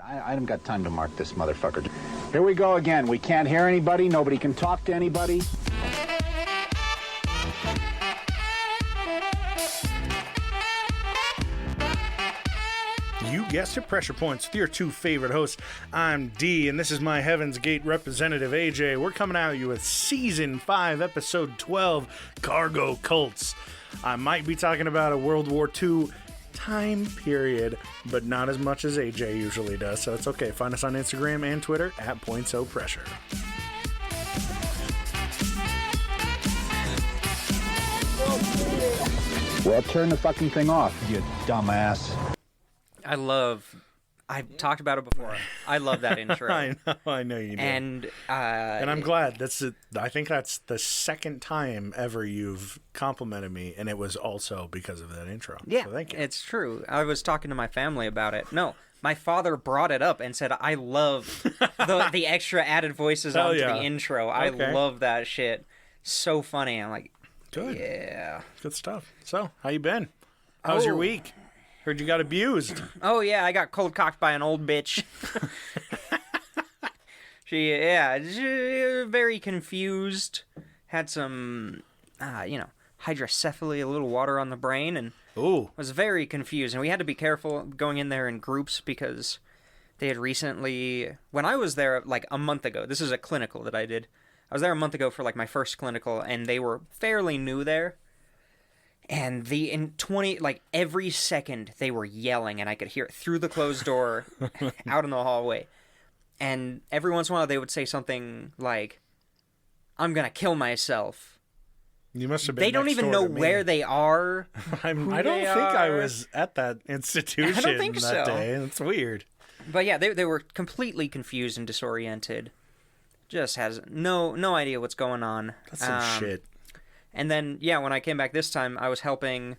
I haven't got time to mark this motherfucker. Here we go again. We can't hear anybody. Nobody can talk to anybody. You guessed it, Pressure Points with your two favorite hosts. I'm D, and this is my Heaven's Gate representative, AJ. We're coming at you with Season 5, Episode 12, Cargo Cults. I might be talking about a World War II time period, but not as much as AJ usually does, so it's okay. Find us on Instagram and Twitter at PointSoPressure. Well, turn the fucking thing off, you dumbass. I've talked about it before. I love that intro. I know you do. And I'm glad. I think that's the second time ever you've complimented me, and it was also because of that intro. Yeah, so thank you. It's true. I was talking to my family about it. No, my father brought it up and said, I love the extra added voices onto the intro. I love that shit. So funny. I'm like, good. Yeah. Good stuff. So, how you been? How's your week? Heard you got abused. Oh, yeah, I got cold-cocked by an old bitch. She very confused. Had some, hydrocephaly, a little water on the brain, and was very confused. And we had to be careful going in there in groups because they had recently, when I was there like a month ago, this is a clinical that I did. I was there a month ago for like my first clinical, and they were fairly new there. And every second they were yelling, and I could hear it through the closed door out in the hallway. And every once in a while they would say something like, I'm going to kill myself. You must have been They don't even know where they are. I don't think I was at that institution I don't think that day. It's weird. But yeah, they were completely confused and disoriented. Just has no idea what's going on. That's some shit. And then, when I came back this time, I was helping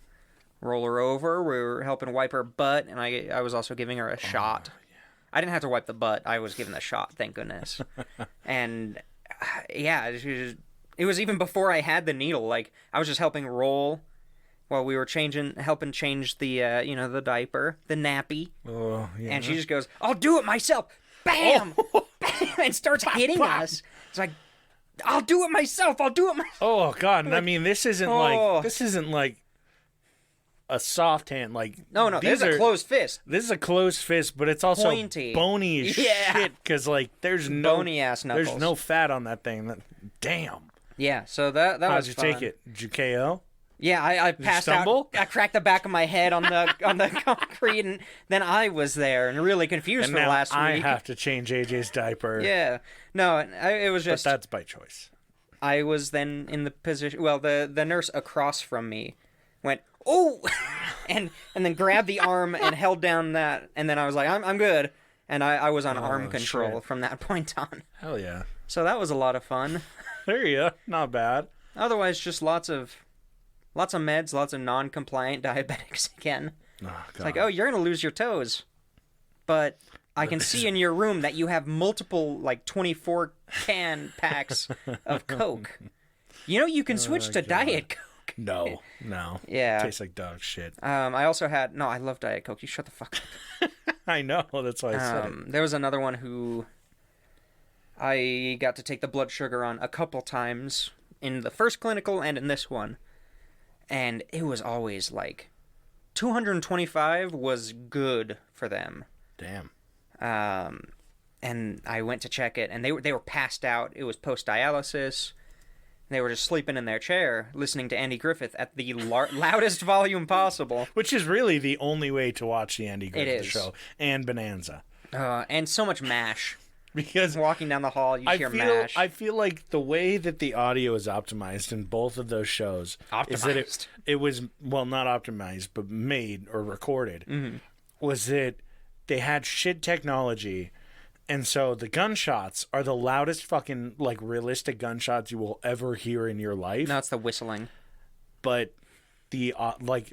roll her over. We were helping wipe her butt, and I was also giving her a shot. Yeah. I didn't have to wipe the butt. I was giving the shot, thank goodness. And, it was even before I had the needle. Like, I was just helping roll while we were helping change the, the diaper, the nappy. Oh, yeah. And she just goes, I'll do it myself. Bam! Oh. Bam! And starts hitting us. It's like, I'll do it myself. Oh God! And I mean, this isn't like a soft hand. Like no, this is a closed fist. This is a closed fist, but it's also pointy, bony as shit. Because like, there's no bony ass knuckles. There's no fat on that thing. Damn. Yeah. So that was. How'd you take it? Did you KO? Yeah, I passed out. I cracked the back of my head on the concrete, and then I was there and really confused for the last week. I have to change AJ's diaper. Yeah, no, it was just. But that's by choice. I was then in the position. Well, the nurse across from me went, "Oh," and then grabbed the arm and held down that, and then I was like, "I'm good," and I was on arm control from that point on. Hell yeah! So that was a lot of fun. There you go. Not bad. Otherwise, just lots of meds, lots of non-compliant diabetics again. Oh, it's like, you're going to lose your toes. But I can see in your room that you have multiple, 24-can packs of Coke. You can switch to Diet Coke. No. Yeah. It tastes like dog shit. I also had... No, I love Diet Coke. You shut the fuck up. I know. That's why I said it. There was another one who I got to take the blood sugar on a couple times in the first clinical and in this one. And it was always 225 was good for them. Damn. And I went to check it, and they were passed out. It was post-dialysis. They were just sleeping in their chair, listening to Andy Griffith at the loudest volume possible. Which is really the only way to watch the Andy Griffith show. And Bonanza. And so much MASH. Because walking down the hall, you hear MASH. I feel like the way that the audio is optimized in both of those shows is that it was, well, not optimized, but made or recorded, was that they had shit technology, and so the gunshots are the loudest fucking, realistic gunshots you will ever hear in your life. No, it's the whistling. But the,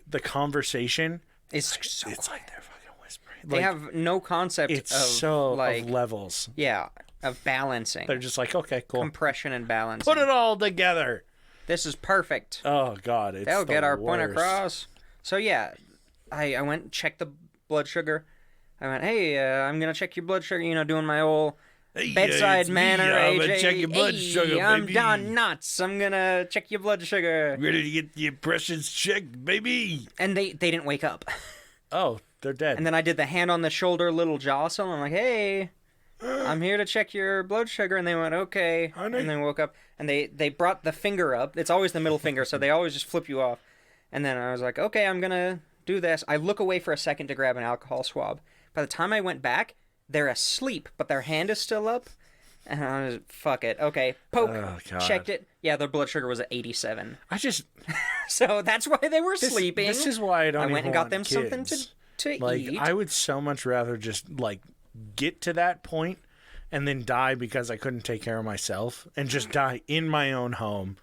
the conversation... It's like they're fucking whispering. They have no concept of levels. Yeah, of balancing. They're just like, okay, cool. Compression and balancing. Put it all together. This is perfect. Oh, God. They'll get our point across. So, yeah, I went and checked the blood sugar. I went, hey, I'm going to check your blood sugar, doing my old Hey, bedside it's manner, me. I'm AJ. gonna check your blood hey, sugar, I'm baby. Don Knotts. I'm going to check your blood sugar. Ready to get your pressures checked, baby. And they didn't wake up. Oh, they're dead. And then I did the hand on the shoulder little jostle. I'm like, hey, I'm here to check your blood sugar. And they went, okay. Honey. And then woke up. And they brought the finger up. It's always the middle finger, so they always just flip you off. And then I was like, okay, I'm going to do this. I look away for a second to grab an alcohol swab. By the time I went back, they're asleep, but their hand is still up. And I was, fuck it. Okay, poke. Oh, God. Checked it. Yeah, their blood sugar was at 87. So that's why they were sleeping. This is why I don't I even went and got want them kids. something to Like, eat. I would so much rather just, like, get to that point and then die because I couldn't take care of myself and just die in my own home,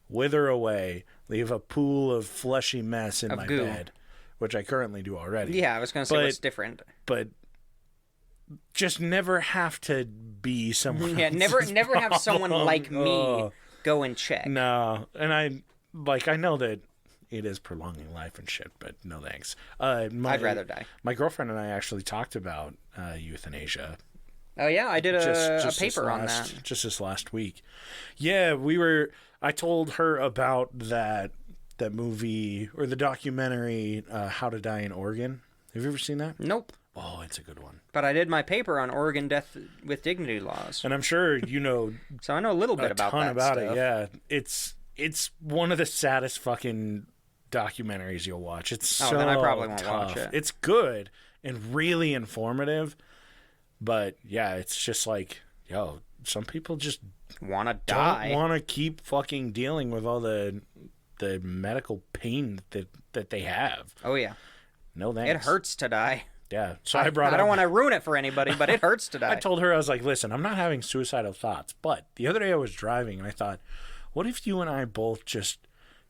wither away, leave a pool of fleshy mess in my goo. bed, which I currently do already. Yeah, I was going to say what's different. But just never have to be someone Yeah, else's never have someone problem. like me Oh, go and check. no, and I know that it is prolonging life and shit, but no thanks. I'd rather die. My girlfriend and I actually talked about euthanasia. Oh yeah, I did a this paper on that. just this last week. Yeah, I told her about that movie or the documentary, How to Die in Oregon. Have you ever seen that? Nope. Oh, it's a good one. But I did my paper on Oregon death with dignity laws, And I'm sure you know so I know a little bit a about ton that about stuff. it. Yeah, it's one of the saddest fucking documentaries you'll watch. It's so then I probably won't tough. watch it. It's good and really informative, but yeah, it's just like, yo, some people just Want to die? don't want to keep fucking dealing with all the medical pain that they have. Oh yeah, No thanks. it hurts to die. Yeah, so I brought. I don't want to ruin it for anybody, but it hurts to die. I told her, I was like, listen, I'm not having suicidal thoughts, but the other day I was driving and I thought, what if you and I both just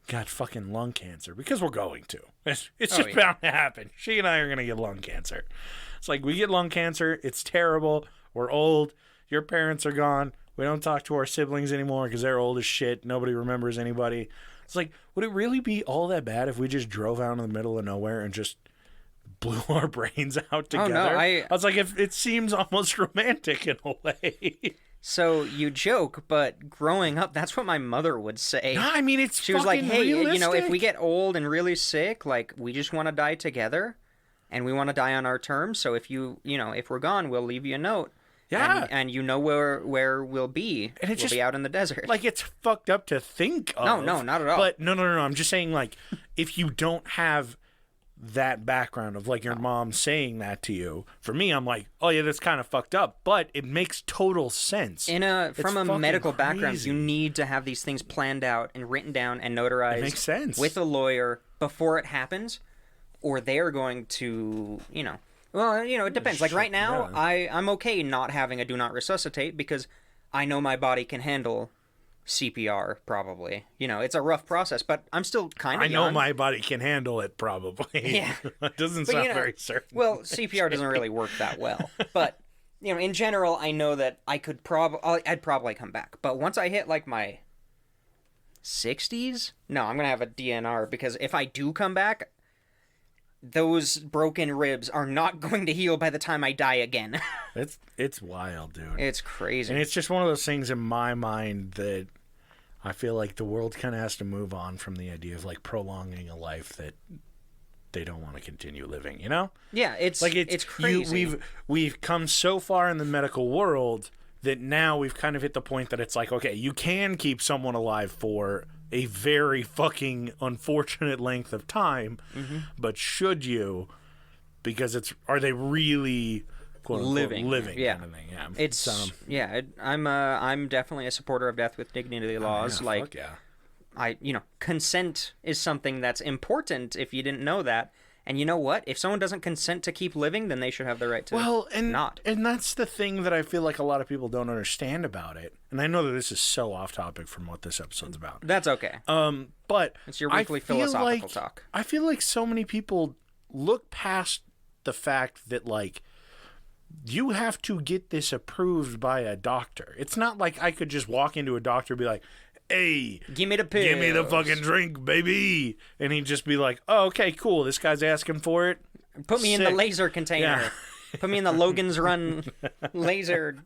got fucking lung cancer? Because we're going to. It's just bound to happen. She and I are going to get lung cancer. It's like, we get lung cancer. It's terrible. We're old. Your parents are gone. We don't talk to our siblings anymore because they're old as shit. Nobody remembers anybody. It's like, would it really be all that bad if we just drove out in the middle of nowhere and just blew our brains out together? Oh, no, I was like, if it seems almost romantic in a way. So you joke, but growing up, that's what my mother would say. No, I mean, it's She was like, hey, realistic. if we get old and really sick, like, we just want to die together, and we want to die on our terms. So if if we're gone, we'll leave you a note. Yeah. And you know where we'll be. And it's we'll just, be out in the desert. like, it's fucked up to think of. No, not at all. But no. I'm just saying, like, if you don't have that background of, like, your mom saying that to you, for me, I'm like, oh yeah, that's kind of fucked up, but it makes total sense. From a fucking medical background, crazy. you need to have these things planned out and written down and notarized. It makes sense. With a lawyer before it happens, or they're going to, Well, it depends. Like right now, Yeah. I'm okay not having a do not resuscitate because I know my body can handle CPR probably. It's a rough process, but I'm still kind of I know young. my body can handle it, probably. Yeah. It doesn't But, sound very certain. Well, CPR doesn't really work that well. But, in general, I know that I'd probably come back. But once I hit, like, my 60s, no, I'm going to have a DNR because if I do come back, those broken ribs are not going to heal by the time I die again. It's wild, dude. It's crazy. And it's just one of those things in my mind that I feel like the world kind of has to move on from the idea of, like, prolonging a life that they don't want to continue living, Yeah, it's like it's crazy. We've come so far in the medical world that now we've kind of hit the point that it's like, okay, you can keep someone alive for a very fucking unfortunate length of time, but should you? Because are they really quote unquote living? Yeah. Kind of thing. Yeah. I'm definitely a supporter of death with dignity laws. Yeah, fuck yeah. Consent is something that's important if you didn't know that. And you know what? If someone doesn't consent to keep living, then they should have the right to not. And that's the thing that I feel like a lot of people don't understand about it. And I know that this is so off topic from what this episode's about. That's okay. But It's your weekly philosophical talk. I feel like so many people look past the fact that, like, you have to get this approved by a doctor. It's not like I could just walk into a doctor and be like, hey, Give me the pills. give me the fucking drink, baby. And he'd just be like, oh, okay, cool. This guy's asking for it. Put me in the Sick. laser container. Put me in the Logan's Run laser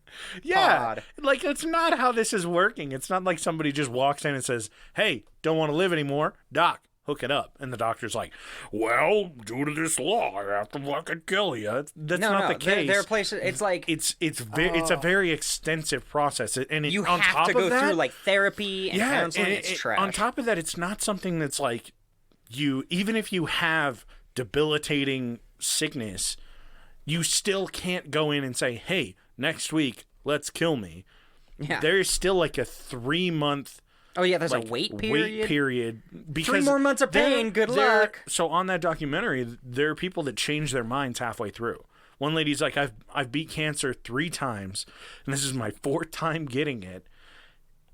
pod. Like, that's not how this is working. It's not like somebody just walks in and says, hey, don't want to live anymore. Doc, hook it up. And the doctor's like, well, due to this law, I have to fucking kill you. That's not the case. There are places, it's like... It's a very extensive process. And you on have top to go of that, through, like, therapy and counseling. It's trash. On top of that, it's not something that's like, even if you have debilitating sickness, you still can't go in and say, hey, next week, let's kill me. Yeah. There's still like a 3-month... Oh, yeah, there's a wait period? Because 3 more months of pain, good luck. So on that documentary, there are people that change their minds halfway through. One lady's like, I've beat cancer 3 times, and this is my 4th time getting it,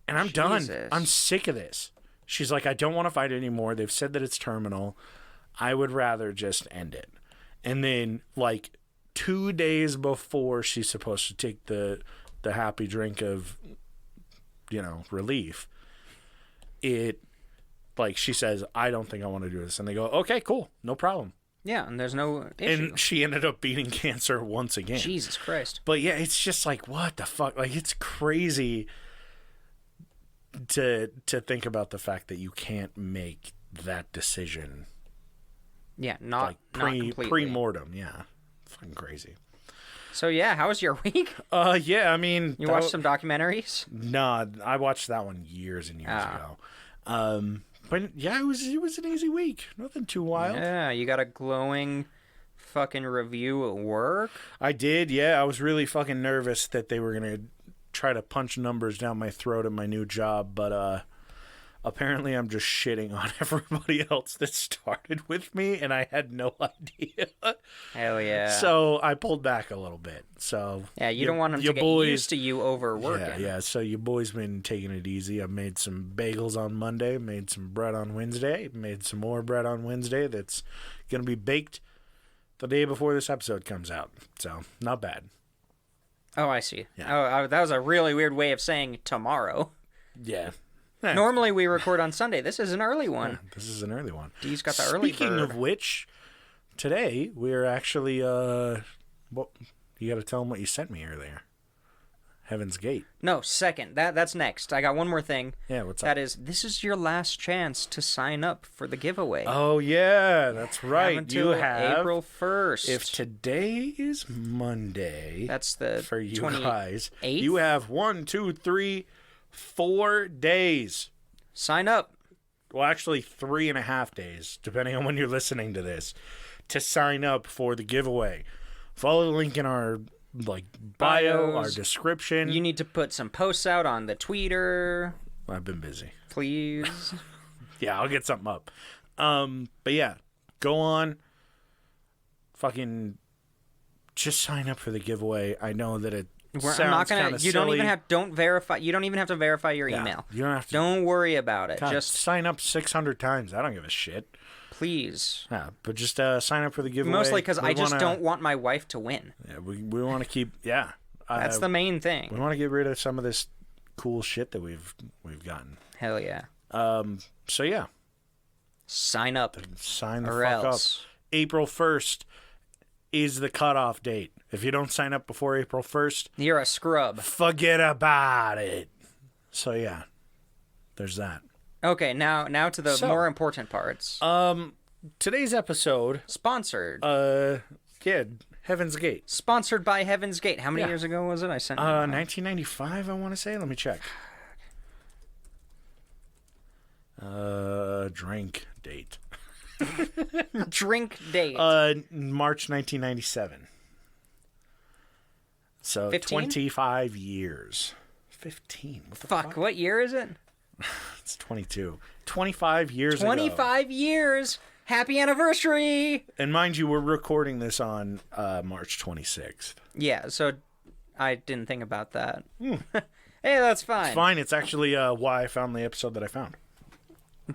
and I'm done. I'm sick of this. She's like, I don't want to fight anymore. They've said that it's terminal. I would rather just end it. And then, like, 2 days before she's supposed to take the happy drink of, relief, she says, I don't think I want to do this. And they go, okay, cool, no problem. Yeah, and there's no issue. And she ended up beating cancer once again. Jesus Christ. But yeah, it's just like, what the fuck? Like, it's crazy to think about the fact that you can't make that decision. Yeah, not completely. Pre-mortem, yeah. Fucking crazy. So yeah, how was your week? Yeah, I mean... You watched some documentaries? Nah, I watched that one years and years ago. But yeah, it was an easy week. Nothing too wild. Yeah, you got a glowing fucking review at work? I did, yeah. I was really fucking nervous that they were going to try to punch numbers down my throat at my new job, but apparently I'm just shitting on everybody else that started with me, and I had no idea. Hell yeah. So I pulled back a little bit. So yeah, you don't want them to get used to you overworking. Yeah. So your boy's been taking it easy. I made some bagels on Monday, made some bread on Wednesday, made some more bread on Wednesday that's going to be baked the day before this episode comes out. So not bad. Oh, I see. Yeah. Oh, that was a really weird way of saying tomorrow. Yeah. Normally we record on Sunday. This is an early one. Yeah, this is an early one. Dee's got the early bird. Speaking of which, today we're actually you got to tell them what you sent me earlier. Heaven's Gate. No, second. That's next. I got one more thing. Yeah, what's up? That is, this is your last chance to sign up for the giveaway. Oh yeah, that's right. Until you have April 1st. If today is Monday, that's the for you 28th? guys. You have 4 days. Sign up. Well, actually 3.5 days, depending on when you're listening to this, to sign up for the giveaway. Follow the link in our bio, our description. You need to put some posts out on the Twitter. I've been busy. Please. Yeah, I'll get something up. But yeah, go on. Fucking just sign up for the giveaway. I know that it sounds kind of silly. You don't even have to verify your email. You don't have to. Don't worry about it. God, just sign up 600 times. I don't give a shit. Please. Yeah, but just sign up for the giveaway. Mostly because I just don't want my wife to win. Yeah, we want to keep. Yeah, that's the main thing. We want to get rid of some of this cool shit that we've gotten. Hell yeah. So yeah, sign up. Sign the fuck up. April 1st is the cutoff date. If you don't sign up before April 1st, you're a scrub. Forget about it. So yeah, there's that. Okay, now to the more important parts. Today's episode sponsored. Heaven's Gate. Sponsored by Heaven's Gate. How many years ago was it? I sent 1995, I want to say. Let me check. Drink date. Drink date. March 1997. So 15? 25 years. 15. What the fuck? What year is it? It's 22. 25 years 25 years. Happy anniversary. And mind you, we're recording this on March 26th. Yeah, so I didn't think about that. Hey, that's fine. It's fine. It's actually why I found the episode that I found.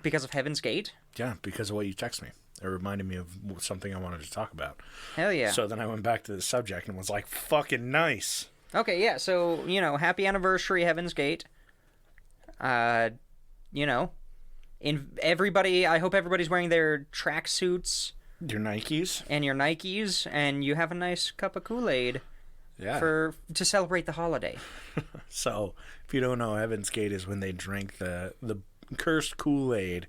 Because of Heaven's Gate? Yeah, because of what you texted me. It reminded me of something I wanted to talk about. Hell yeah. So then I went back to the subject and was like, fucking nice. Okay, yeah, so, happy anniversary, Heaven's Gate. I hope everybody's wearing their tracksuits Your Nikes. And your Nikes, and you have a nice cup of Kool-Aid to celebrate the holiday. So, if you don't know, Heaven's Gate is when they drink the cursed Kool-Aid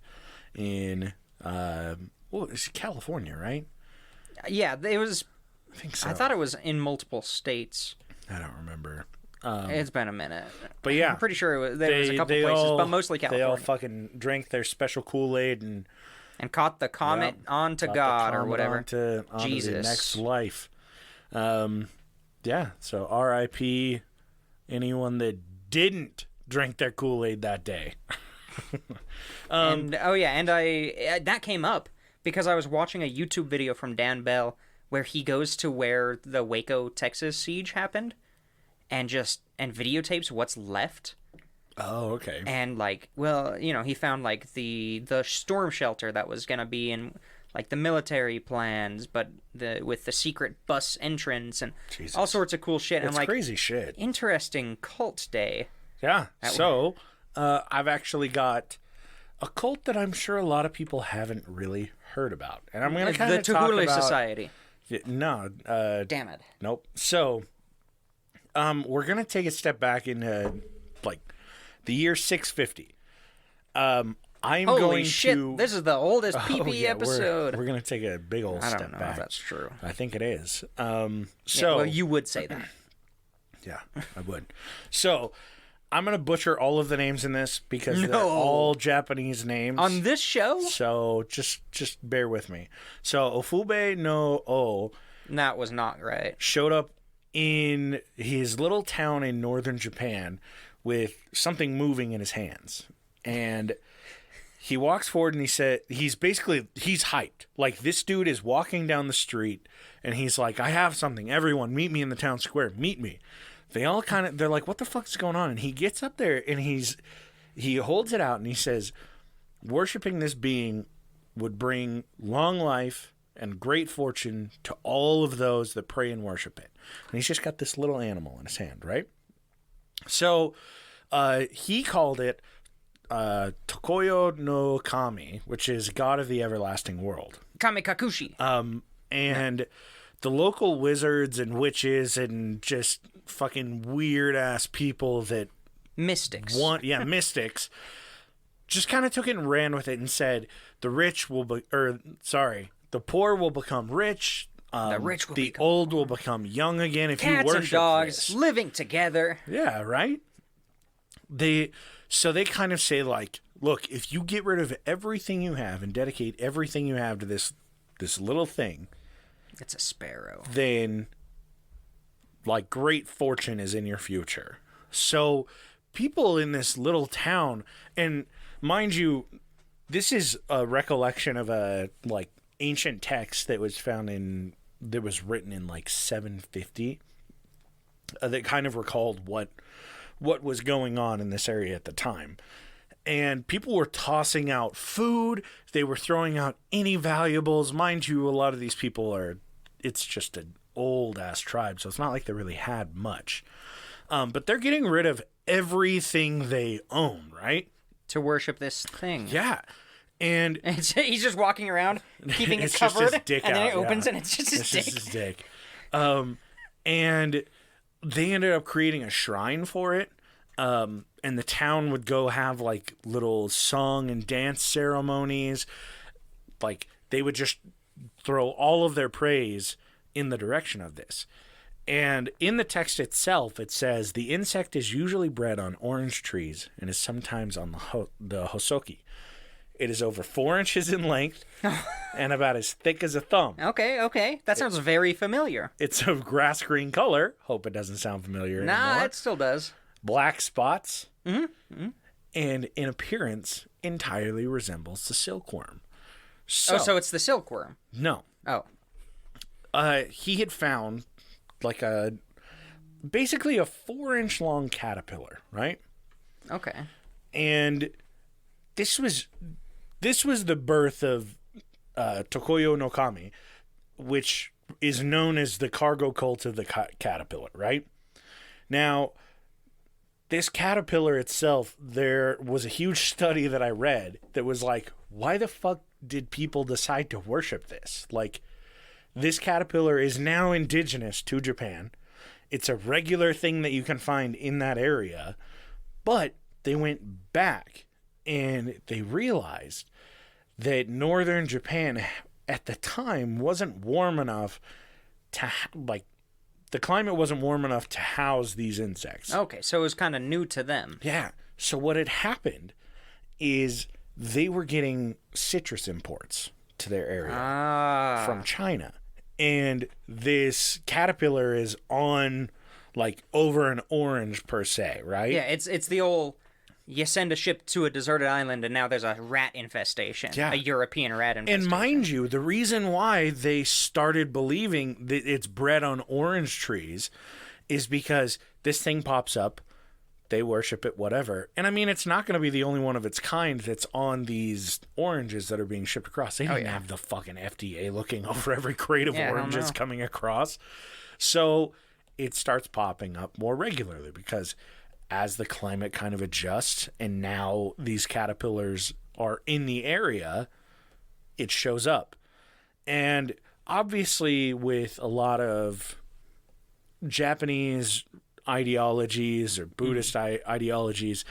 in it's California, right? Yeah, it was. I think so. I thought it was in multiple states. I don't remember. It's been a minute. But yeah. I'm pretty sure there was a couple places, but mostly California. They all fucking drank their special Kool-Aid and caught the comet onto God or whatever. Onto Jesus. The next life. Yeah, so R.I.P. anyone that didn't drink their Kool-Aid that day. That came up because I was watching a YouTube video from Dan Bell where he goes to where the Waco, Texas siege happened and videotapes what's left. Oh, okay. And he found the storm shelter that was gonna be in the military plans, but with the secret bus entrance and all sorts of cool shit. It's crazy shit. Interesting cult day. Yeah. So I've actually got a cult that I'm sure a lot of people haven't really heard about, and I'm gonna kind of talk about the Tuhule Society. No. Damn it. Nope. So, we're gonna take a step back into the year 650. Holy shit, this is the oldest PP episode. We're gonna take a big old step back. I don't know if that's true. I think it is. You would say that. Yeah, I would. So, I'm going to butcher all of the names in this because they're all Japanese names. On this show? So, just bear with me. So, Ofube no O... That was not right. ...showed up in his little town in northern Japan with something moving in his hands. And he walks forward and he said... He's hyped. This dude is walking down the street and he's like, I have something. Everyone, meet me in the town square. Meet me. They all they're like, what the fuck's going on? And he gets up there and he holds it out and he says, worshiping this being would bring long life and great fortune to all of those that pray and worship it. And he's just got this little animal in his hand, right? So he called it Tokoyo no Kami, which is God of the Everlasting World. Kame Kakushi. And the local wizards and witches and just fucking weird ass people that mystics just kind of took it and ran with it and said the poor will become rich, the old will become young again if you worship cats and dogs this. Living together. Yeah, right. They kind of say look, if you get rid of everything you have and dedicate everything you have to this little thing, it's a sparrow, then great fortune is in your future. So people in this little town, and mind you, this is a recollection of a ancient text that was written in 750 that kind of recalled what was going on in this area at the time. And people were tossing out food. They were throwing out any valuables. Mind you, a lot of these people it's just an old-ass tribe, so it's not like they really had much. But they're getting rid of everything they own, right? To worship this thing. Yeah. And he's just walking around, keeping it covered, and then it opens and it's just his dick. Just his dick. And they ended up creating a shrine for it. And the town would go have little song and dance ceremonies. They would just throw all of their praise in the direction of this. And in the text itself, it says the insect is usually bred on orange trees and is sometimes on the hosoki. It is over 4 inches in length and about as thick as a thumb. Okay. That sounds very familiar. It's of grass green color. Hope it doesn't sound familiar anymore. Nah, it still does. Black spots. Mm-hmm. And in appearance, entirely resembles the silkworm. So it's the silkworm? No. Oh. He had found basically a 4-inch long caterpillar, right? Okay. And this was the birth of Tokoyo no Kami, which is known as the cargo cult of the caterpillar, right? Now, this caterpillar itself, there was a huge study that I read that was why the fuck did people decide to worship this? Like, this caterpillar is now indigenous to Japan. It's a regular thing that you can find in that area. But they went back and they realized that northern Japan at the time wasn't warm enough to, the climate wasn't warm enough to house these insects. Okay, so it was kind of new to them. Yeah. So what had happened is they were getting citrus imports to their area from China. And this caterpillar is on, like, over an orange per se, right? Yeah, it's the old, you send a ship to a deserted island and now there's a rat infestation. Yeah. A European rat infestation. And mind you, the reason why they started believing that it's bred on orange trees is because this thing pops up, they worship it, whatever. And I mean, it's not going to be the only one of its kind that's on these oranges that are being shipped across. They didn't have the fucking FDA looking over every crate of oranges coming across. So it starts popping up more regularly because as the climate kind of adjusts and now these caterpillars are in the area, it shows up. And obviously with a lot of Japanese ideologies or Buddhist ideologies,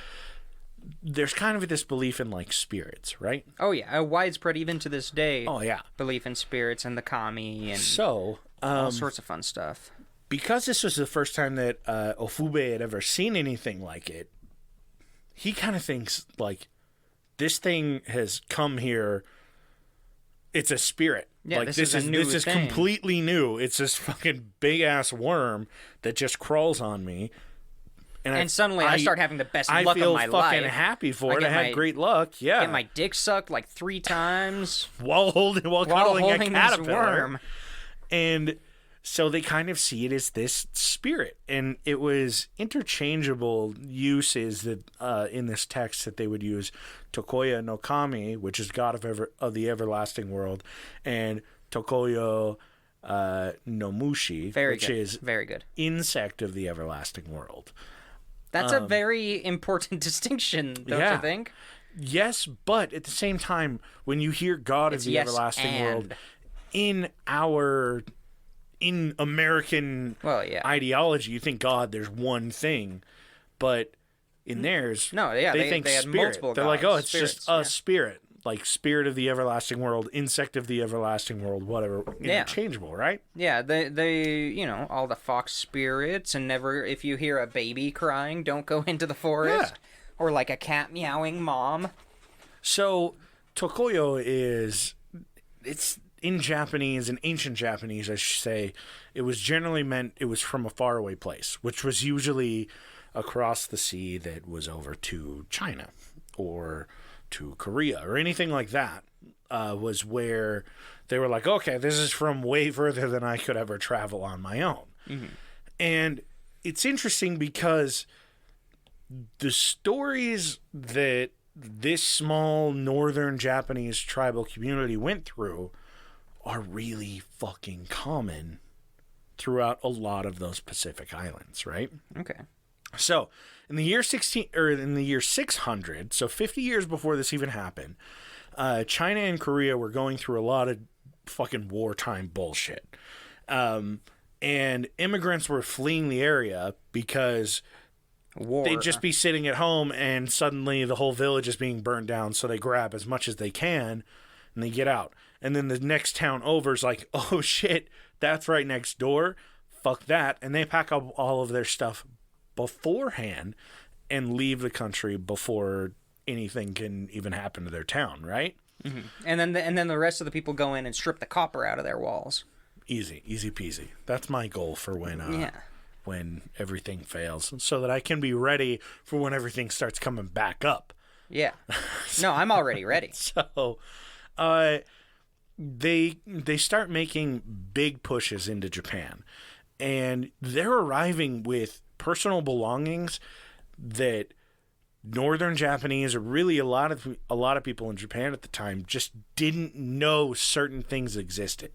there's kind of this belief in, like, spirits, right? Oh, yeah. A widespread, even to this day, yeah, belief in spirits and the kami and so all sorts of fun stuff. Because this was the first time that Ofube had ever seen anything like it, he kind of thinks, like, this thing has come here. It's a spirit. Yeah, like, this is completely new. It's this fucking big-ass worm that just crawls on me. And suddenly I start having the best luck of my life. I feel fucking happy for it. I had great luck. Yeah. Get my dick sucked like 3 times. while cuddling a caterpillar. This worm. And so they kind of see it as this spirit. And it was interchangeable uses that in this text that they would use Tokoya no Kami, which is God of the everlasting world, and Tokoyo no Mushi, which is very good insect of the everlasting world. That's a very important distinction, don't you think? Yes, but at the same time, when you hear God of the everlasting world in American ideology, you think God, there's one thing, but in theirs, they think they had spirit. multiple They're gods, like, oh, it's spirits, just a spirit, like spirit of the everlasting world, insect of the everlasting world, whatever, interchangeable, right? Yeah, they all the fox spirits, and never, if you hear a baby crying, don't go into the forest, or like a cat meowing mom. So Tokoyo it's in Japanese, in ancient Japanese, I should say, it was generally meant it was from a faraway place, which was usually across the sea that was over to China or to Korea or anything like that, was where they were like, okay, this is from way further than I could ever travel on my own. Mm-hmm. And it's interesting because the stories that this small northern Japanese tribal community went through are really fucking common throughout a lot of those Pacific islands, right? Okay. So, in the year 600, so 50 years before this even happened, China and Korea were going through a lot of fucking wartime bullshit. And immigrants were fleeing the area because they'd just be sitting at home and suddenly the whole village is being burned down, so they grab as much as they can and they get out. And then the next town over is like, oh shit, that's right next door. Fuck that. And they pack up all of their stuff beforehand and leave the country before anything can even happen to their town, right? Mm-hmm. And then the rest of the people go in and strip the copper out of their walls. Easy peasy. That's my goal for when everything fails, so that I can be ready for when everything starts coming back up. Yeah. No, I'm already ready. So, they start making big pushes into Japan, and they're arriving with personal belongings that northern Japanese, or really a lot of people in Japan at the time, just didn't know certain things existed.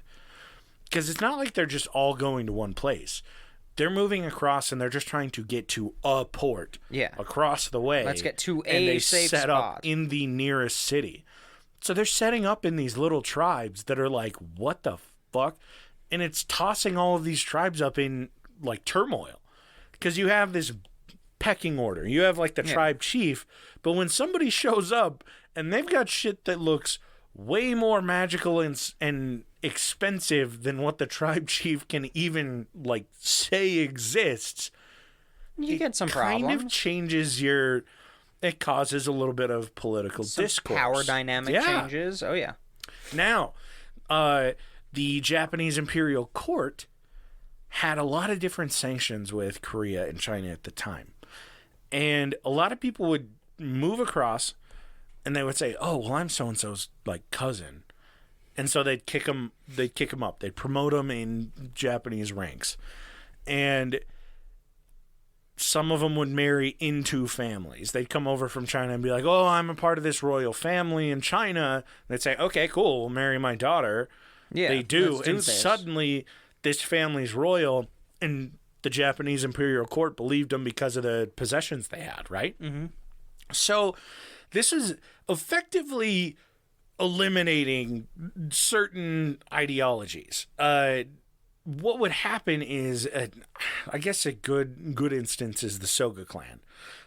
Because it's not like they're just all going to one place. They're moving across and they're just trying to get to a port across the way. Let's get to and they safe set spot. up in the nearest city. So they're setting up in these little tribes that are like, what the fuck? And it's tossing all of these tribes up in like turmoil. Because you have this pecking order. You have like the tribe chief, but when somebody shows up and they've got shit that looks way more magical and expensive than what the tribe chief can even like say exists, you get some kind problems. of changes your... It causes a little bit of political discourse. Power dynamic changes. Oh, yeah. Now, the Japanese Imperial Court had a lot of different sanctions with Korea and China at the time. And a lot of people would move across and they would say, oh, well, I'm so-and-so's like cousin. And so they'd kick him up. They'd promote him in Japanese ranks. And some of them would marry into families. They'd come over from China and be like, oh, I'm a part of this royal family in China. They'd say, okay, cool, we'll marry my daughter. Yeah, they do. And suddenly this family's royal, and the Japanese Imperial Court believed them because of the possessions they had, right? Mm-hmm. So this is effectively eliminating certain ideologies. What would happen is, I guess a good instance is the Soga Clan.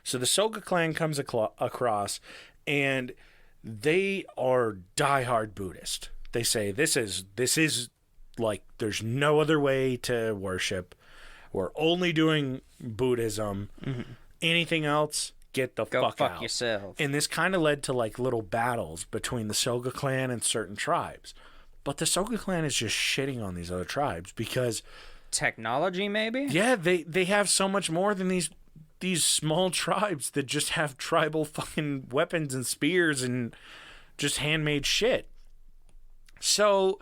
So the Soga Clan comes across, and they are diehard Buddhist. They say this is like there's no other way to worship. We're only doing Buddhism. Mm-hmm. Anything else, get the fuck out. Go fuck yourself. And this kind of led to like little battles between the Soga Clan and certain tribes. But the Soga Clan is just shitting on these other tribes because... Technology, maybe? Yeah, they have so much more than these small tribes that just have tribal fucking weapons and spears and just handmade shit. So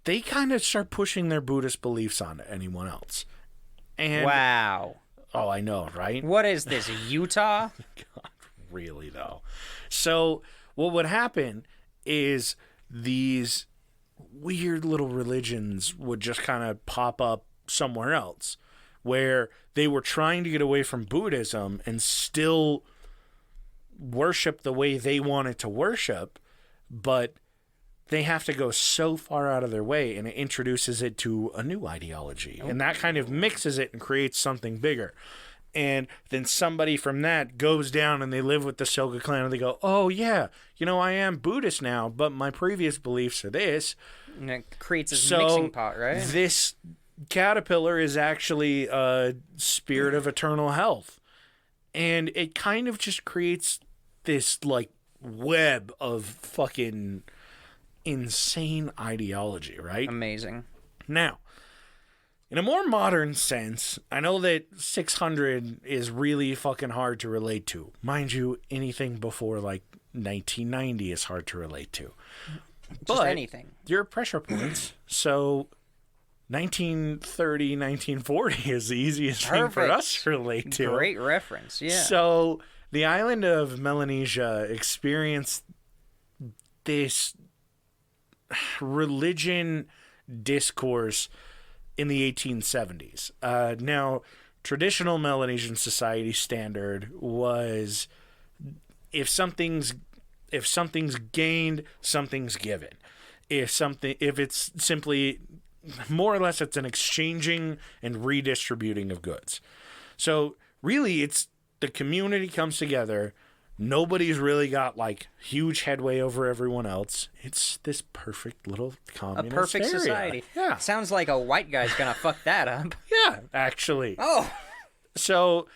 they kind of start pushing their Buddhist beliefs on anyone else. And wow. Oh, I know, right? What is this, Utah? God, really, though. So what would happen is these weird little religions would just kind of pop up somewhere else where they were trying to get away from Buddhism and still worship the way they wanted to worship, but they have to go so far out of their way, and it introduces it to a new ideology. And that kind of mixes it and creates something bigger. And then somebody from that goes down and they live with the Soga Clan and they go, oh, yeah, I am Buddhist now, but my previous beliefs are this. And it creates this mixing pot, right? This caterpillar is actually a spirit of eternal health. And it kind of just creates this, like, web of fucking insane ideology, right? Amazing. Now, in a more modern sense, I know that 600 is really fucking hard to relate to. Mind you, anything before like 1990 is hard to relate to. Just anything. You're pressure points, so 1930, 1940 is the easiest thing for us to relate to. Great reference, yeah. So the island of Melanesia experienced this religion discourse in the 1870s. Now, traditional Melanesian society standard was if something's gained, something's given. If it's simply more or less, it's an exchanging and redistributing of goods. So really, it's the community comes together. Nobody's really got like huge headway over everyone else. It's this perfect little communist A perfect area. society. Yeah. Sounds like a white guy's gonna fuck that up. Yeah, actually. Oh. So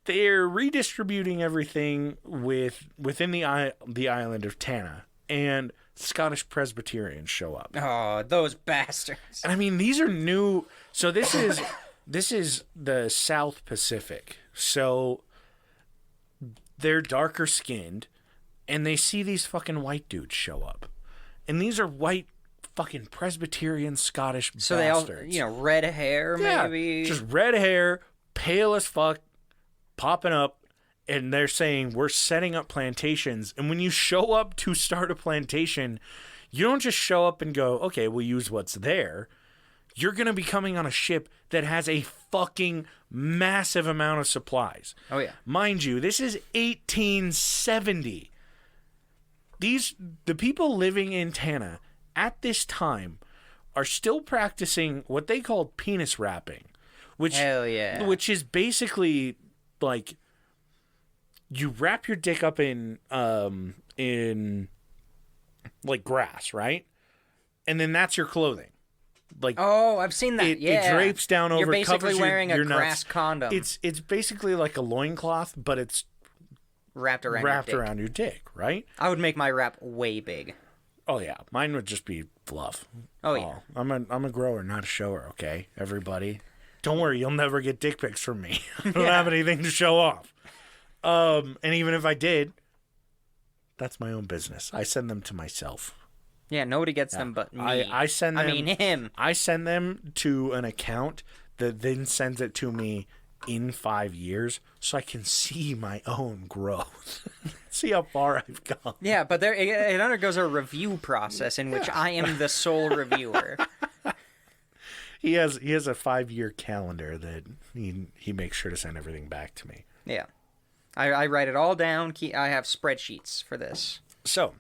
they're redistributing everything within the island of Tanna, and Scottish Presbyterians show up. Oh, those bastards. And I mean, these are new. So this is the South Pacific. So they're darker skinned, and they see these fucking white dudes show up. And these are white fucking Presbyterian Scottish so bastards. They all, red hair, maybe? Just red hair, pale as fuck, popping up, and they're saying, we're setting up plantations. And when you show up to start a plantation, you don't just show up and go, okay, we'll use what's there. You're going to be coming on a ship that has a fucking massive amount of supplies. Oh, yeah. Mind you, this is 1870. the people living in Tana at this time are still practicing what they call penis wrapping, which Hell yeah. which is basically like you wrap your dick up in like grass, right? And then that's your clothing. Like, oh, I've seen that. It drapes down over. You're basically covers wearing your a nuts. grass condom. It's basically like a loincloth, but it's wrapped around your dick, right? I would make my wrap way big. Oh yeah, mine would just be fluff. Oh yeah, I'm a grower, not a shower. Okay, everybody, don't worry, you'll never get dick pics from me. I don't have anything to show off. And even if I did, that's my own business. I send them to myself. Yeah, nobody gets them but me. I send them. I mean him. I send them to an account that then sends it to me in 5 years, so I can see my own growth, see how far I've gone. Yeah, but it undergoes a review process in which I am the sole reviewer. He has a 5-year calendar that he makes sure to send everything back to me. Yeah, I write it all down. I have spreadsheets for this. So,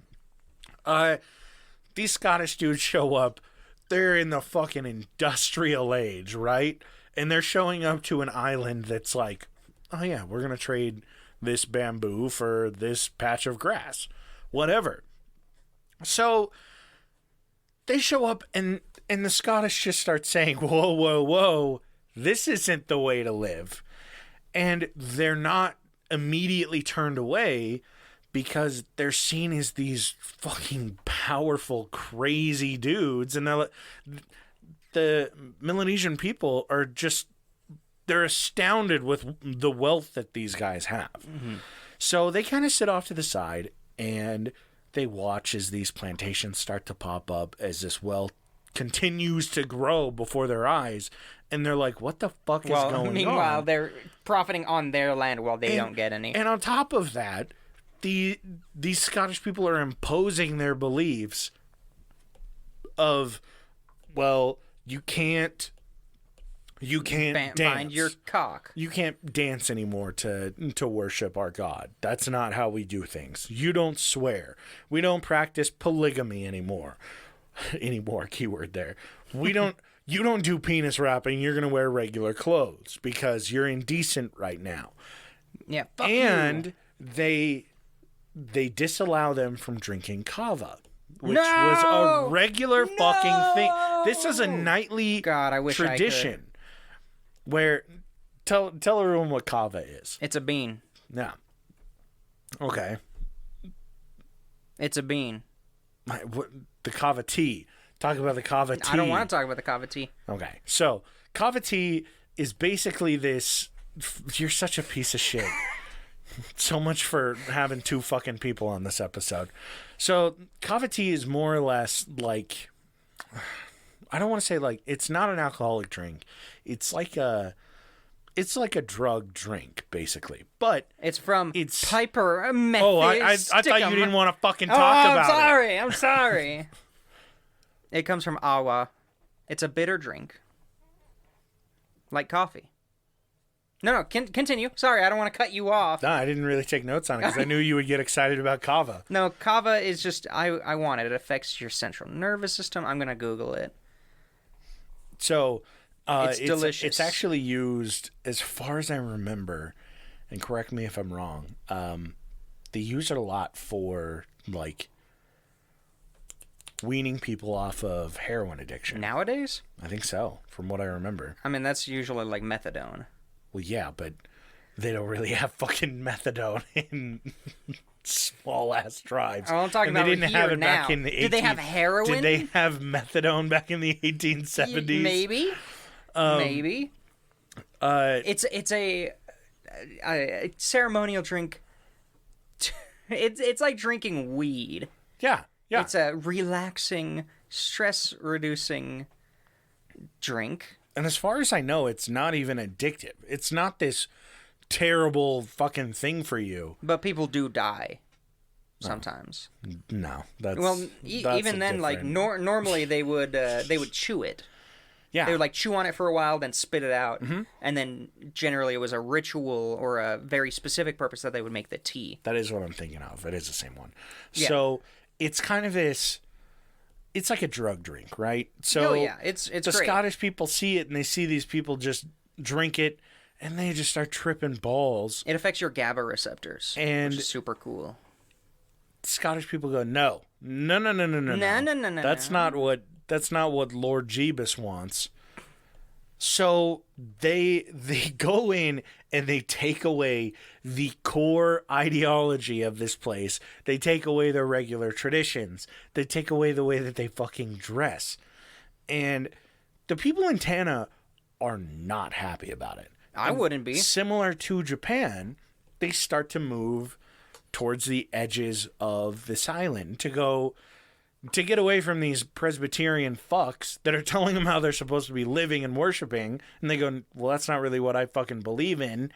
these Scottish dudes show up. They're in the fucking industrial age, right? And they're showing up to an island that's like, oh yeah, we're going to trade this bamboo for this patch of grass. Whatever. So they show up and the Scottish just start saying, whoa, whoa, whoa, this isn't the way to live. And they're not immediately turned away because they're seen as these fucking powerful, crazy dudes. And the Melanesian people are just, they're astounded with the wealth that these guys have. Mm-hmm. So they kind of sit off to the side and they watch as these plantations start to pop up, as this wealth continues to grow before their eyes. And they're like, what the fuck is going on? Meanwhile, they're profiting on their land while they don't get any. And on top of that, these Scottish people are imposing their beliefs of, well, you can't dance. Find your cock. You can't dance anymore to worship our God. That's not how we do things. You don't swear. We don't practice polygamy anymore. Keyword there. You don't do penis wrapping. You're gonna wear regular clothes because you're indecent right now. Yeah. And they disallow them from drinking kava, which was a regular fucking thing. This is a nightly tradition. Where tell everyone what kava is. It's a bean. No. Okay. It's a bean. The kava tea. Talk about the kava tea. I don't want to talk about the kava tea. Okay. So kava tea is basically this. You're such a piece of shit. So much for having 2 fucking people on this episode. So kava tea is more or less like, I don't want to say like, it's not an alcoholic drink. It's like a drug drink, basically. But it's from Piper Method. Oh, I thought you didn't want to fucking talk about it. I'm sorry. It comes from awa. It's a bitter drink. Like coffee. No, continue. Sorry, I don't want to cut you off. No, I didn't really take notes on it because I knew you would get excited about kava. No, kava is just, I want it. It affects your central nervous system. I'm going to Google it. So, it's delicious. It's actually used, as far as I remember, and correct me if I'm wrong, they use it a lot for, like, weaning people off of heroin addiction. Nowadays? I think so, from what I remember. I mean, that's usually like methadone. Well, yeah, but they don't really have fucking methadone in small-ass tribes. Oh, I'm talking about they didn't here have it now. back in the Did they have heroin? Did they have methadone back in the 1870s? Maybe. Maybe. It's a ceremonial drink. It's like drinking weed. Yeah. It's a relaxing, stress-reducing drink. And as far as I know, it's not even addictive. It's not this terrible fucking thing for you. But people do die sometimes. No, that's even then, like normally they would chew it. Yeah, they would like chew on it for a while, then spit it out, and then generally it was a ritual or a very specific purpose that they would make the tea. That is what I'm thinking of. It is the same one. Yeah. So it's kind of this, it's like a drug drink, right? So it's the great. Scottish people see it, and they see these people just drink it, and they just start tripping balls. It affects your GABA receptors, And which is super cool. Scottish people go, no. No. That's not what Lord Jeebus wants. So they go in and they take away the core ideology of this place. They take away their regular traditions. They take away the way that they fucking dress. And the people in Tana are not happy about it. I wouldn't be. Similar to Japan, they start to move towards the edges of this island to get away from these Presbyterian fucks that are telling them how they're supposed to be living and worshiping. And they go, well, that's not really what I fucking believe in.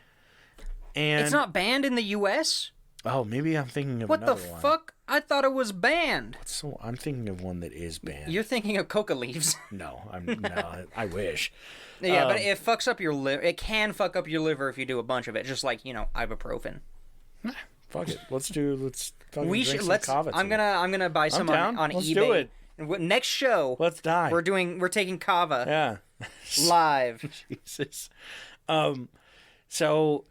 And It's not banned in the U.S.? Oh, maybe I'm thinking of What another the one. fuck? I thought it was banned. So I'm thinking of one that is banned. You're thinking of coca leaves. No, I wish. Yeah, but it fucks up your liver. It can fuck up your liver if you do a bunch of it, just like, ibuprofen. Fuck it. Let's fucking We drink should. some Let's. kava I'm tea. gonna buy some down. on Let's eBay. do it. Next show. Let's die. We're taking kava Yeah. live. Jesus. So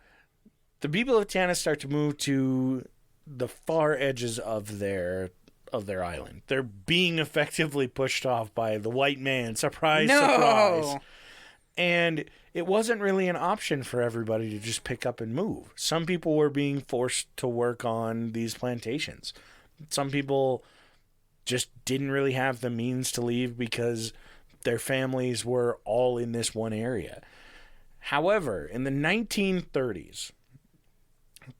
the people of Tana start to move to the far edges of their island. They're being effectively pushed off by the white man. Surprise, surprise. And it wasn't really an option for everybody to just pick up and move. Some people were being forced to work on these plantations. Some people just didn't really have the means to leave because their families were all in this one area. However, in the 1930s,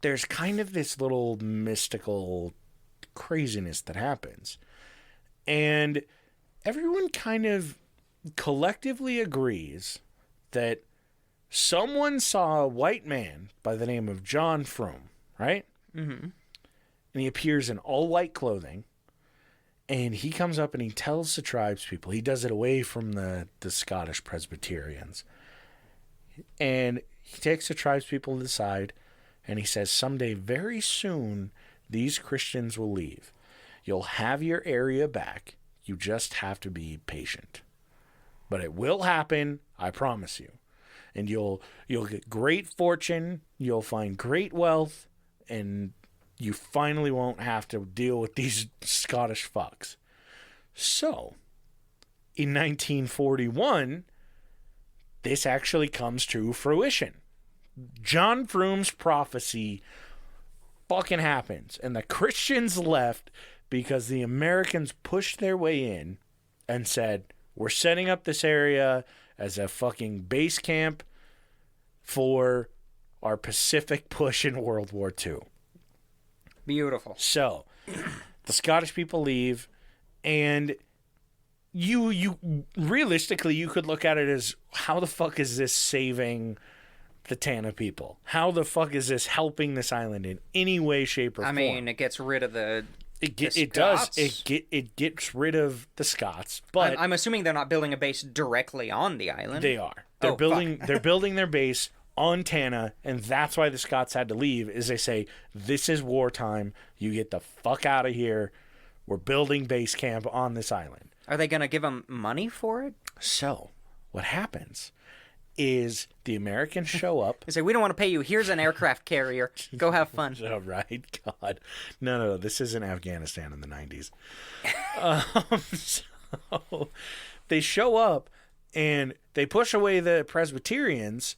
there's kind of this little mystical craziness that happens. And everyone kind of collectively agrees that someone saw a white man by the name of John Froome, right? Mm-hmm. And he appears in all white clothing. And he comes up and he tells the tribespeople, he does it away from the Scottish Presbyterians. And he takes the tribespeople to the side and he says, someday, very soon, these Christians will leave. You'll have your area back. You just have to be patient. But it will happen, I promise you. And you'll get great fortune, you'll find great wealth, and you finally won't have to deal with these Scottish fucks. So, in 1941, this actually comes to fruition. John Froome's prophecy fucking happens. And the Christians left because the Americans pushed their way in and said, we're setting up this area as a fucking base camp for our Pacific push in World War II. Beautiful. So, the Scottish people leave, and you realistically, you could look at it as, how the fuck is this saving the Tana people? How the fuck is this helping this island in any way, shape, or form? I mean, it gets rid of it gets rid of the Scots, but I'm assuming they're not building a base directly on the island. they are. They're building their base on Tana, and that's why the Scots had to leave, is they say, this is wartime, you get the fuck out of here, we're building base camp on this island. Are they going to give them money for it? So, what happens is the Americans show up. They say, we don't want to pay you, here's an aircraft carrier, go have fun. Oh, right, God. No, this isn't Afghanistan in the 90s. So, they show up, and they push away the Presbyterians,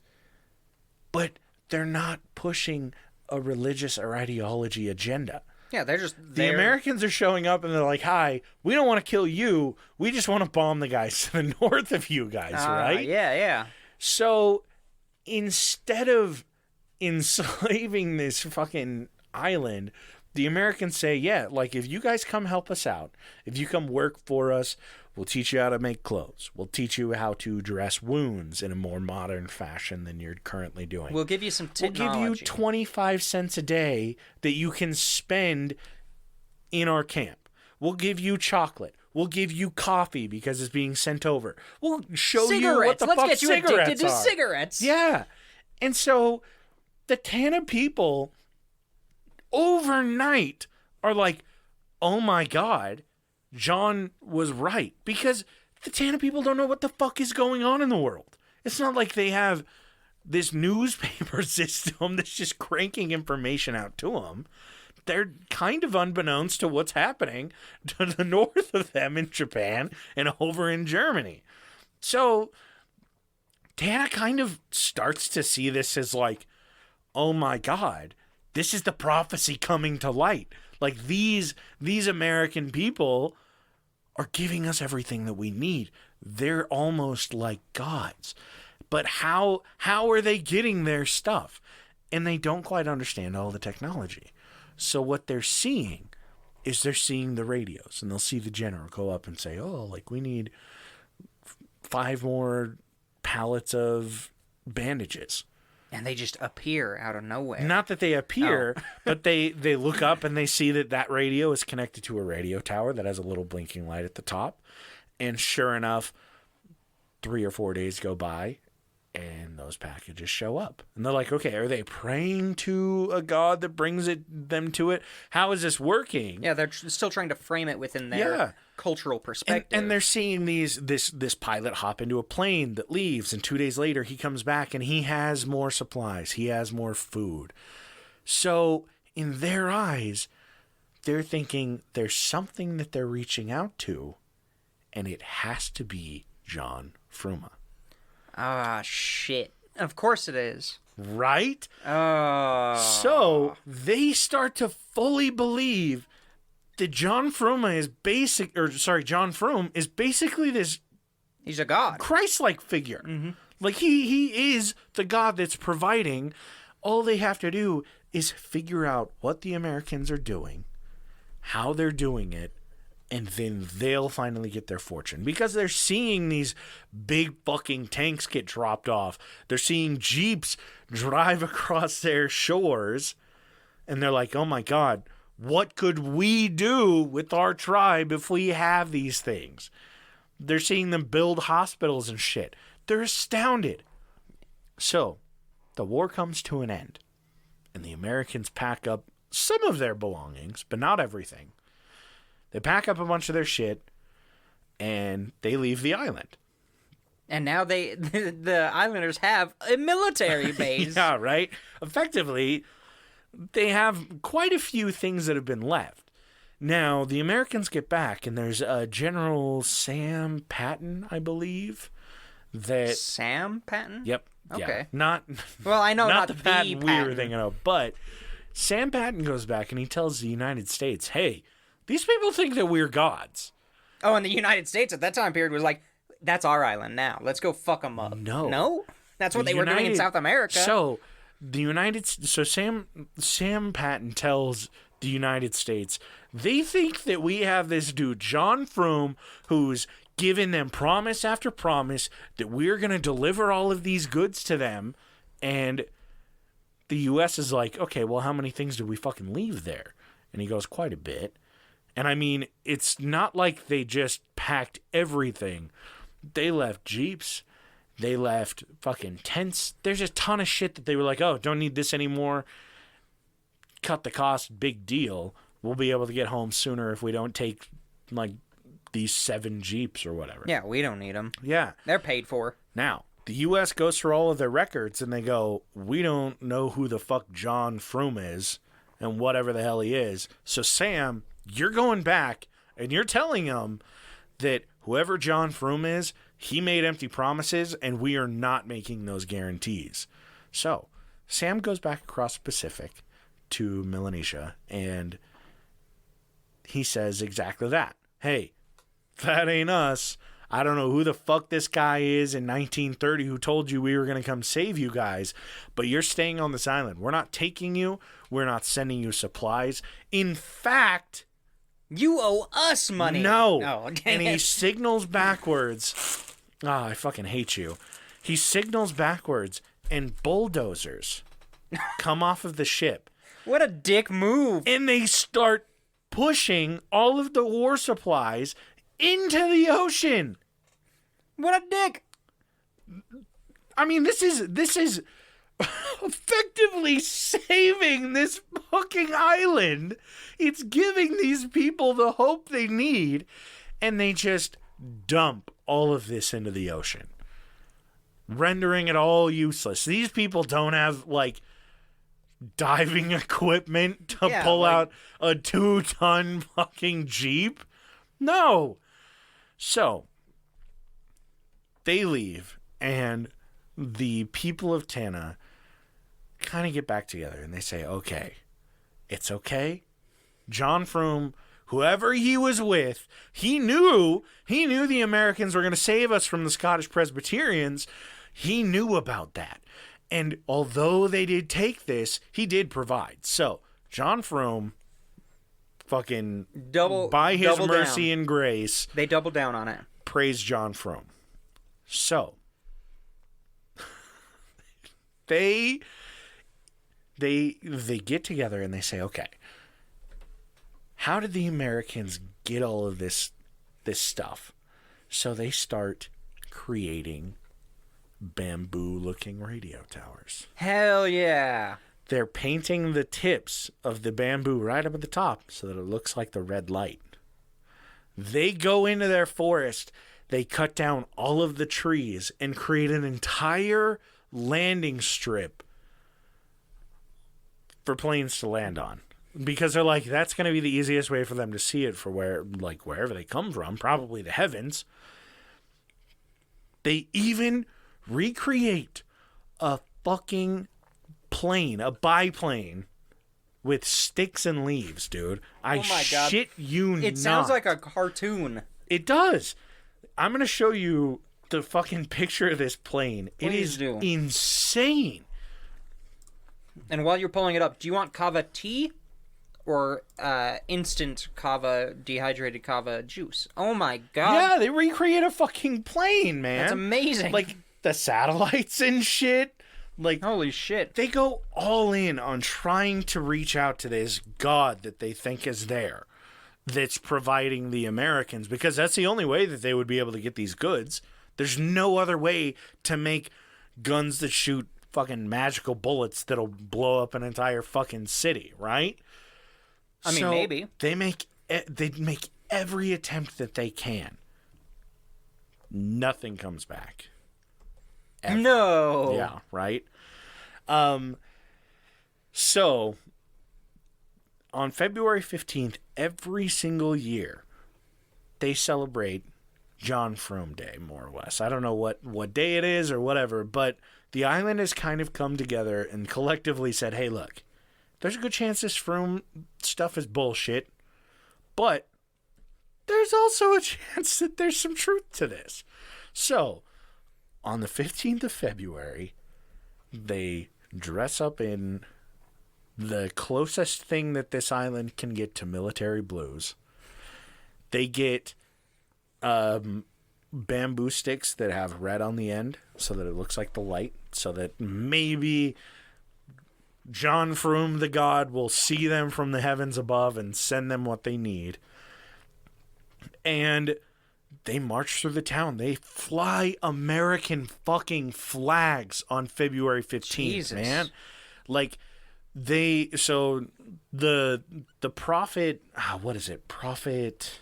but they're not pushing a religious or ideology agenda. Yeah, they're just The Americans are showing up and they're like, hi, we don't want to kill you. We just want to bomb the guys to the north of you guys, right? Yeah. So instead of enslaving this fucking island, the Americans say, yeah, like, if you guys come help us out, if you come work for us, we'll teach you how to make clothes. We'll teach you how to dress wounds in a more modern fashion than you're currently doing. We'll give you some technology. We'll give you 25 cents a day that you can spend in our camp. We'll give you chocolate. We'll give you coffee because it's being sent over. We'll show you what the fuck Let's get you cigarettes addicted to are. cigarettes. Yeah. And so the Tana people overnight are like, oh my God, John was right. Because the Tana people don't know what the fuck is going on in the world. It's not like they have this newspaper system that's just cranking information out to them. They're kind of unbeknownst to what's happening to the north of them in Japan and over in Germany. So Tana kind of starts to see this as like, oh my God, this is the prophecy coming to light. Like these American people are giving us everything that we need. They're almost like gods. But how are they getting their stuff? And they don't quite understand all the technology. So what they're seeing is they're seeing the radios, and they'll see the general go up and say, oh, like we need 5 more pallets of bandages. And they just appear out of nowhere. Not that they appear, but they look up and they see that radio is connected to a radio tower that has a little blinking light at the top. And sure enough, 3 or 4 days go by and those packages show up. And they're like, okay, are they praying to a god that brings them to it? How is this working? Yeah, they're still trying to frame it within their cultural perspective. And they're seeing this pilot hop into a plane that leaves, and 2 days later he comes back and he has more supplies. He has more food. So in their eyes, they're thinking there's something that they're reaching out to, and it has to be John Fruma. Ah, shit. Of course it is. Right? Oh. So they start to fully believe that John Froome is basically this... He's a god. Christ-like figure. Mm-hmm. Like he is the god that's providing. All they have to do is figure out what the Americans are doing, how they're doing it, and then they'll finally get their fortune. Because they're seeing these big fucking tanks get dropped off. They're seeing jeeps drive across their shores. And they're like, oh my God, what could we do with our tribe if we have these things? They're seeing them build hospitals and shit. They're astounded. So, the war comes to an end. And the Americans pack up some of their belongings, but not everything. They pack up a bunch of their shit, and they leave the island. And now the islanders have a military base. Yeah, right? Effectively, they have quite a few things that have been left. Now, the Americans get back, and there's General Sam Patton, I believe. Sam Patton? Yep. Okay. Yeah. Not. Well, I know not the Patton we were thinking of, but Sam Patton goes back and he tells the United States, hey, these people think that we're gods. Oh, and the United States at that time period was like, that's our island now. Let's go fuck them up. No? That's what they were doing in South America. So, Sam Patton tells the United States, they think that we have this dude, John Froome, who's given them promise after promise that we're going to deliver all of these goods to them. And the U.S. is like, okay, well, how many things did we fucking leave there? And he goes, quite a bit. And I mean, it's not like they just packed everything. They left jeeps. They left fucking tents. There's a ton of shit that they were like, oh, don't need this anymore. Cut the cost, big deal. We'll be able to get home sooner if we don't take, like, these 7 jeeps or whatever. Yeah, we don't need them. Yeah. They're paid for. Now, the U.S. goes through all of their records and they go, we don't know who the fuck John Froome is and whatever the hell he is. So, Sam, you're going back and you're telling them that whoever John Froome is, he made empty promises and we are not making those guarantees. So, Sam goes back across the Pacific to Melanesia and he says exactly that. Hey, that ain't us. I don't know who the fuck this guy is in 1930 who told you we were going to come save you guys, but you're staying on this island. We're not taking you. We're not sending you supplies. In fact, you owe us money. No. Oh, and he signals backwards. I fucking hate you. He signals backwards and bulldozers come off of the ship. What a dick move. And they start pushing all of the war supplies into the ocean. What a dick. I mean, this is effectively saving this fucking island. It's giving these people the hope they need, and they just dump all of this into the ocean, rendering it all useless. These people don't have, like, diving equipment to pull out a 2-ton fucking Jeep. No. So, they leave, and the people of Tana kind of get back together, and they say, okay, it's okay. John Froome, whoever he was with, he knew the Americans were going to save us from the Scottish Presbyterians. He knew about that. And although they did take this, he did provide. So, John Froome, fucking by his mercy and grace, they double down on it. Praise John Froome. So, they get together and they say, okay, how did the Americans get all of this stuff? So they start creating bamboo-looking radio towers. Hell yeah. They're painting the tips of the bamboo right up at the top so that it looks like the red light. They go into their forest, they cut down all of the trees and create an entire landing strip for planes to land on. Because they're like, that's going to be the easiest way for them to see it for wherever they come from, probably the heavens. They even recreate a fucking plane, a biplane with sticks and leaves, dude. Oh my God. Shit you not. It sounds like a cartoon. It does. I'm going to show you the fucking picture of this plane. Please it is do. Insane. And while you're pulling it up, do you want kava tea or instant kava, dehydrated kava juice? Oh my God. Yeah, they recreate a fucking plane, man. That's amazing. Like the satellites and shit. Like, holy shit. They go all in on trying to reach out to this God that they think is there, that's providing the Americans, because that's the only way that they would be able to get these goods. There's no other way to make guns that shoot fucking magical bullets that'll blow up an entire fucking city, right? I mean, so maybe. They make every attempt that they can. Nothing comes back. Ever. No. Yeah, right? So, on February 15th, every single year, they celebrate John Froome Day, more or less. I don't know what day it is or whatever, but the island has kind of come together and collectively said, hey, look, there's a good chance this Froome stuff is bullshit, but there's also a chance that there's some truth to this. So, on the 15th of February, they dress up in the closest thing that this island can get to military blues. They get bamboo sticks that have red on the end so that it looks like the light, so that maybe John Froome, the god, will see them from the heavens above and send them what they need. And they march through the town. They fly American fucking flags on February 15th, Jesus. man. Like, so the prophet, what is it? Prophet,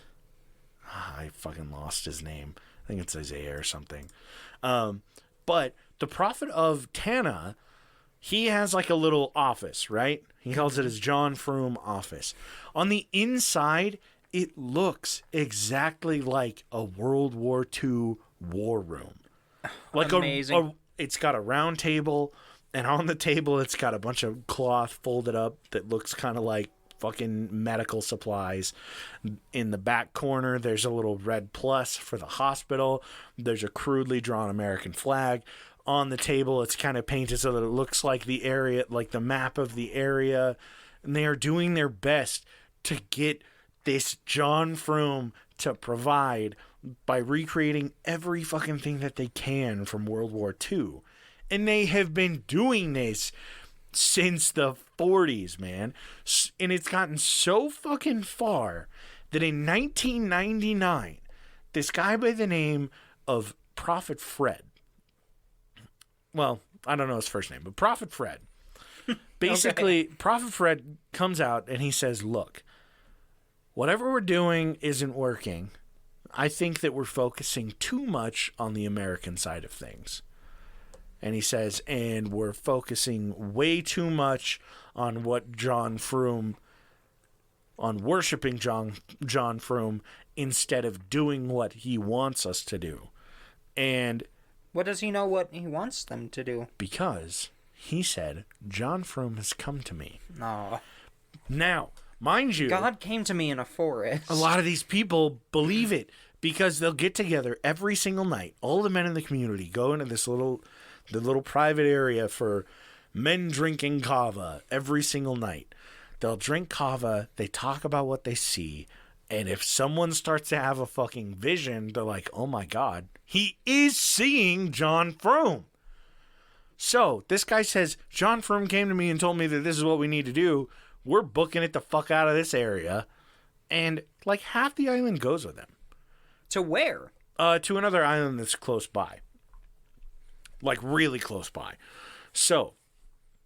I fucking lost his name. I think it's Isaiah or something. But the prophet of Tana, he has like a little office, right? He calls it his John Froome office. On the inside, it looks exactly like a World War II war room. Like amazing. It's got a round table, and on the table it's got a bunch of cloth folded up that looks kind of like fucking medical supplies. In the back corner, there's a little red plus for the hospital. There's a crudely drawn American flag. On the table, it's kind of painted so that it looks like the area, like the map of the area. And they are doing their best to get this John Froome to provide by recreating every fucking thing that they can from World War II. And they have been doing this since the 40s, man. And it's gotten so fucking far that in 1999, this guy by the name of Prophet Fred, well, I don't know his first name, but Prophet Fred. Basically, okay. Prophet Fred comes out and he says, look, whatever we're doing isn't working. I think that we're focusing too much on the American side of things. And he says, and we're focusing way too much on what John Froome, on worshiping John Froome instead of doing what he wants us to do. And what does he know what he wants them to do? Because he said, John Froome has come to me. No. Now, mind you, God came to me in a forest. A lot of these people believe it because they'll get together every single night. All the men in the community go into the little private area for men drinking kava every single night. They'll drink kava, they talk about what they see, and if someone starts to have a fucking vision, they're like, oh my God, he is seeing John Froome. So, this guy says, John Froome came to me and told me that this is what we need to do. We're booking it the fuck out of this area. And, like, half the island goes with him. To where? To another island that's close by. Like, really close by. So,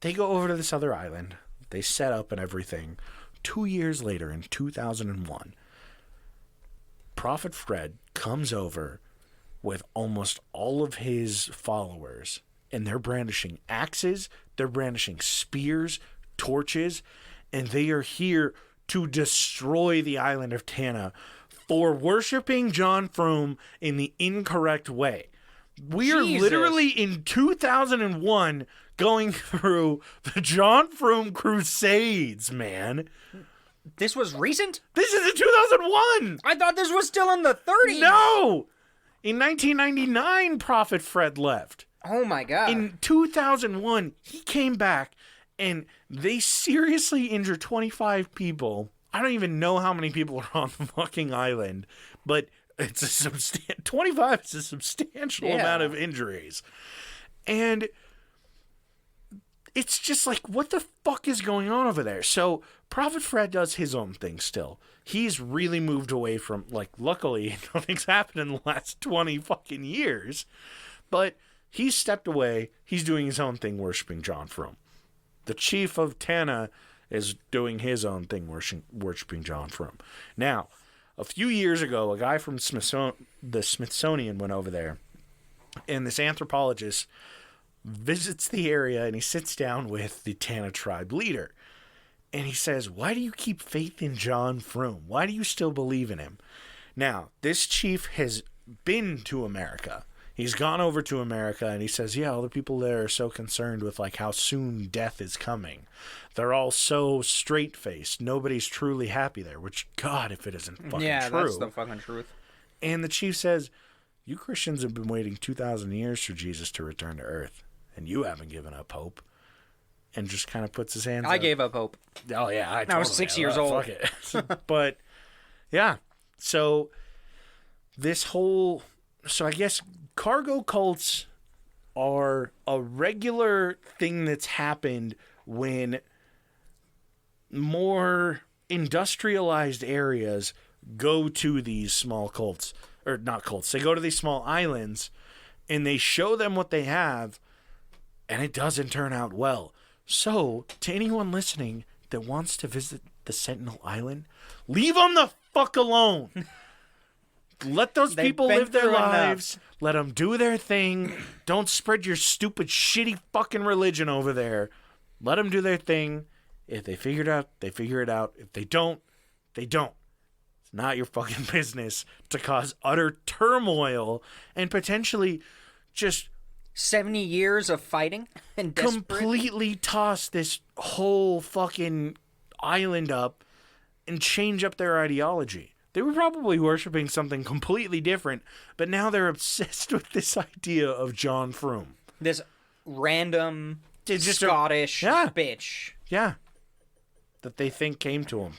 they go over to this other island. They set up and everything. 2 years later, in 2001, Prophet Fred comes over with almost all of his followers, and they're brandishing axes, they're brandishing spears, torches, and they are here to destroy the island of Tana for worshiping John Froome in the incorrect way. We are literally in 2001 going through the John Froome Crusades, man. This was recent? This is in 2001! I thought this was still in the 30s! No! In 1999, Prophet Fred left. Oh my God. In 2001, he came back and they seriously injured 25 people. I don't even know how many people are on the fucking island, but it's 25 is a substantial amount of injuries. And it's just like, what the fuck is going on over there? So Prophet Fred does his own thing still. He's really moved away from, like, luckily nothing's happened in the last 20 fucking years, but he's stepped away. He's doing his own thing, worshiping John Froome. The chief of Tana is doing his own thing, worshiping John Froome. Now, a few years ago, a guy from the Smithsonian went over there, and this anthropologist visits the area, and he sits down with the Tana tribe leader. And he says, why do you keep faith in John Froome? Why do you still believe in him? Now, this chief has been to America. He's gone over to America, and he says, yeah, all the people there are so concerned with, like, how soon death is coming. They're all so straight-faced. Nobody's truly happy there, which, God, if it isn't fucking true. Yeah, that's the fucking truth. And the chief says, you Christians have been waiting 2,000 years for Jesus to return to Earth, and you haven't given up hope. And just kind of puts his hands up. I gave up hope. Oh, yeah. I was 6 years old. Fuck it. But, yeah. So, this whole... So, I guess cargo cults are a regular thing that's happened when more industrialized areas go to these small cults. Or, not cults. They go to these small islands, and they show them what they have, and it doesn't turn out well. So, to anyone listening that wants to visit the Sentinel Island, leave them the fuck alone. Let those people live their lives. Let them do their thing. Don't spread your stupid, shitty fucking religion over there. Let them do their thing. If they figure it out, they figure it out. If they don't, they don't. It's not your fucking business to cause utter turmoil and potentially just 70 years of fighting and completely toss this whole fucking island up and change up their ideology. They were probably worshiping something completely different, but now they're obsessed with this idea of John Froome. This random Scottish bitch. Yeah. That they think came to him.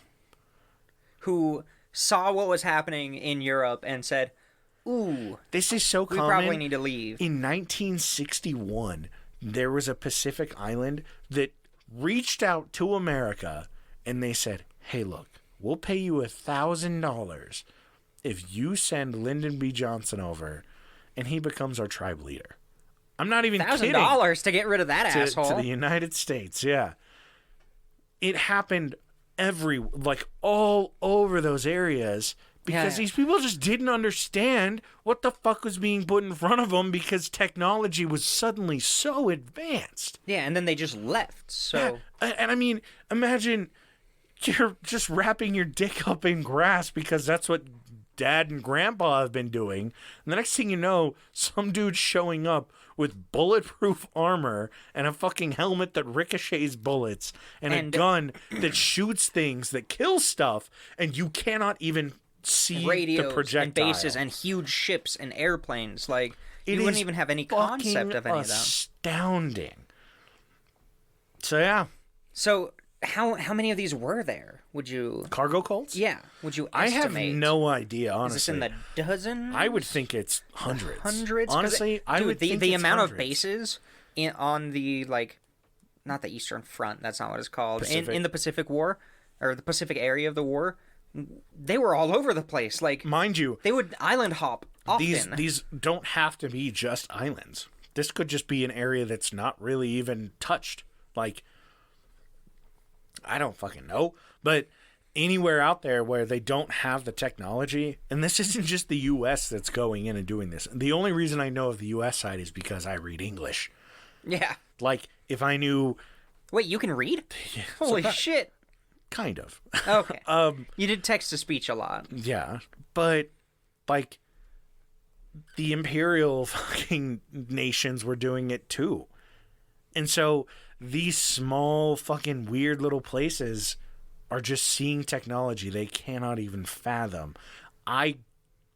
Who saw what was happening in Europe and said, ooh, this is so common. We probably need to leave. In 1961, there was a Pacific island that reached out to America, and they said, hey, look, we'll pay you $1,000 if you send Lyndon B. Johnson over, and he becomes our tribe leader. I'm not even kidding. $1,000 to get rid of that asshole. To the United States, yeah. It happened all over those areas because these people just didn't understand what the fuck was being put in front of them because technology was suddenly so advanced. Yeah, and then they just left. So, and I mean, imagine you're just wrapping your dick up in grass because that's what Dad and Grandpa have been doing. And the next thing you know, some dude's showing up with bulletproof armor and a fucking helmet that ricochets bullets and a gun that shoots things that kills stuff, and you cannot even see radios the projectile. And bases and huge ships and airplanes. Like, you wouldn't even have any concept of any of that. Astounding. So yeah. So how many of these were there? Would you cargo cults? Yeah. Would you estimate? I have no idea, honestly. Is this in the dozens? I would think it's hundreds. Hundreds? Honestly, I would think the it's amount hundreds. Of bases on the, like, not the Eastern Front, that's not what it's called. In the Pacific War, or the Pacific area of the war, they were all over the place. Like, mind you, they would island hop often. These don't have to be just islands. This could just be an area that's not really even touched. Like, I don't fucking know. But anywhere out there where they don't have the technology, and this isn't just the U.S. that's going in and doing this. The only reason I know of the U.S. side is because I read English. Yeah. Like, if I knew... Wait, you can read? Yeah, holy shit. Kind of. Okay. You did text-to-speech a lot. Yeah. But, like, the Imperial fucking nations were doing it too. And so these small fucking weird little places are just seeing technology they cannot even fathom. I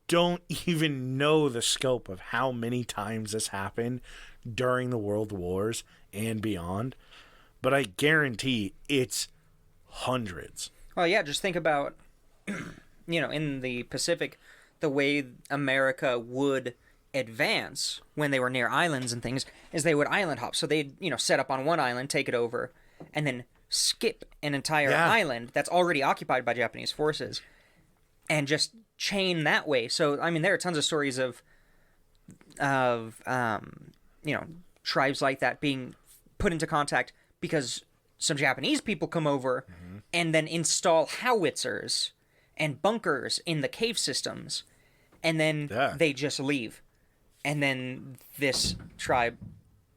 don't even know the scope of how many times this happened during the World Wars and beyond, but I guarantee it's hundreds. Well, yeah, just think about, in the Pacific, the way America would advance when they were near islands and things is they would island hop. So they'd, set up on one island, take it over, and then skip an entire island that's already occupied by Japanese forces and just chain that way. So, I mean, there are tons of stories of tribes like that being put into contact because some Japanese people come over and then install howitzers and bunkers in the cave systems, and then they just leave. And then this tribe,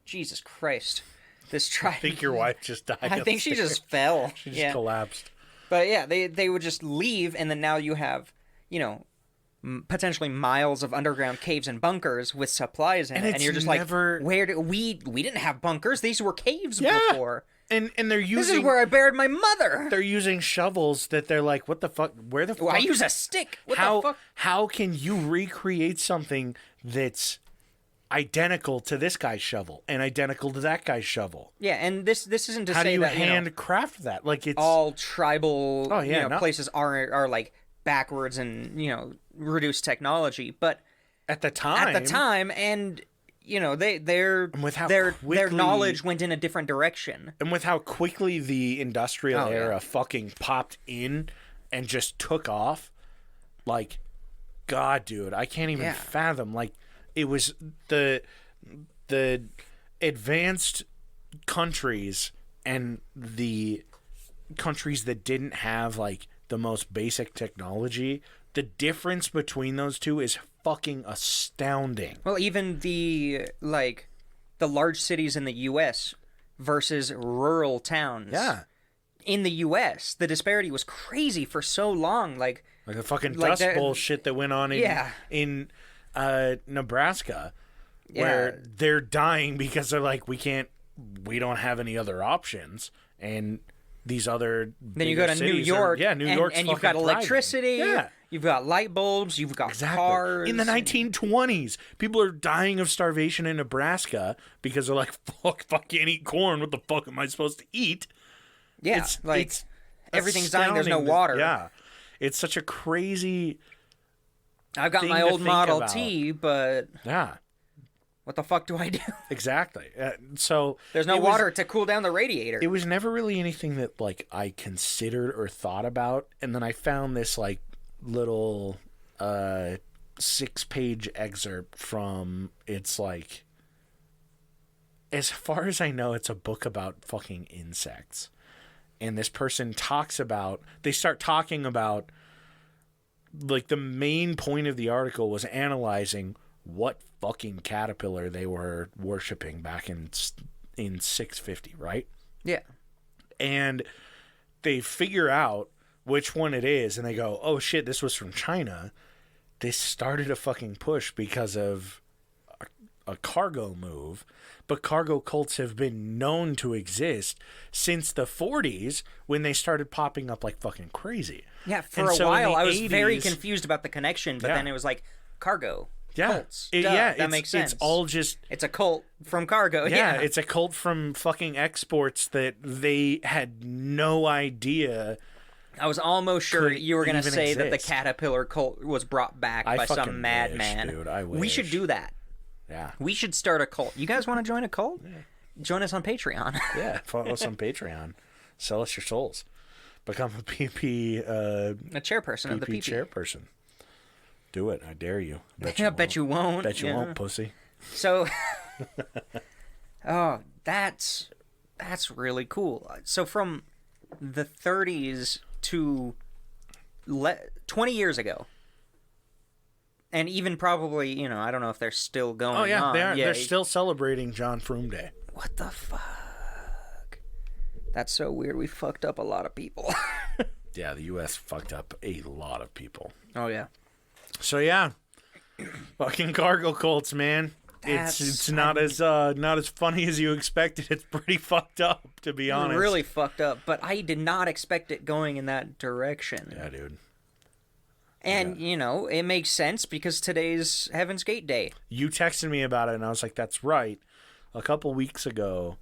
Jesus Christ, this tribe... I think your wife just died. I think she just fell. She just collapsed. But yeah, they would just leave, and then now you have, potentially miles of underground caves and bunkers with supplies in it, and you're just like, where do we didn't have bunkers? These were caves before. And they're using... This is where I buried my mother. They're using shovels that they're like, what the fuck? Where the fuck? I use a stick. What the fuck? How can you recreate something that's identical to this guy's shovel and identical to that guy's shovel? Yeah, and this isn't to say that... How do you handcraft that? Like, it's... all tribal places are like backwards and, reduced technology, but... At the time... and... their knowledge went in a different direction. And with how quickly the industrial era fucking popped in and just took off, like, God, dude, I can't even fathom. Like, it was the advanced countries and the countries that didn't have, like, the most basic technology. The difference between those two is fucking astounding. Well, even the large cities in the U.S. versus rural towns. Yeah. In the U.S., the disparity was crazy for so long. Like the fucking dust bowl shit that went on in Nebraska, where they're dying because they're like, we don't have any other options, and these other then you go to New York, New York's and you've got electricity, you've got light bulbs, you've got cars. In the 1920s, people are dying of starvation in Nebraska because they're like, fuck, I can't eat corn. What the fuck am I supposed to eat? Yeah, it's everything's dying. There's no water. Yeah, it's such a crazy. I've got my old Model T, but what the fuck do I do? Exactly. So there's no water to cool down the radiator. It was never really anything that like I considered or thought about, and then I found this like little 6-page excerpt from its like as far as I know, it's a book about fucking insects. And this person they start talking about, like, the main point of the article was analyzing what fucking caterpillar they were worshiping back in 650, right? Yeah. And they figure out which one it is, and they go, oh shit, this was from China. They started a fucking push because of a cargo move, but cargo cults have been known to exist since the 40s when they started popping up like fucking crazy. Yeah, for a while I was very confused about the connection, but then it was like cargo. Yeah, cults. that makes sense. It's all just... It's a cult from cargo, yeah. It's a cult from fucking exports that they had no idea. I was almost sure you were going to say exist. that the caterpillar cult was brought back by some madman. Dude, I wish. We should do that. Yeah. We should start a cult. You guys want to join a cult? Yeah. Join us on Patreon. Yeah, follow us on Patreon. Sell us your souls. Become a PP... a chairperson of the PP. chairperson. Do it. I dare you. Bet you won't. Bet you won't, pussy. So, oh, that's really cool. So from the 30s to 20 years ago, and even probably, I don't know if they're still going on. Oh, yeah, they are. Yeah, they're still celebrating John Froome Day. What the fuck? That's so weird. We fucked up a lot of people. Yeah, the U.S. fucked up a lot of people. Oh, yeah. So yeah, fucking cargo cults, man. It's not as funny as you expected. It's pretty fucked up, to be honest. Really fucked up. But I did not expect it going in that direction. Yeah, dude. And it makes sense because today's Heaven's Gate Day. You texted me about it, and I was like, "That's right." A couple weeks ago,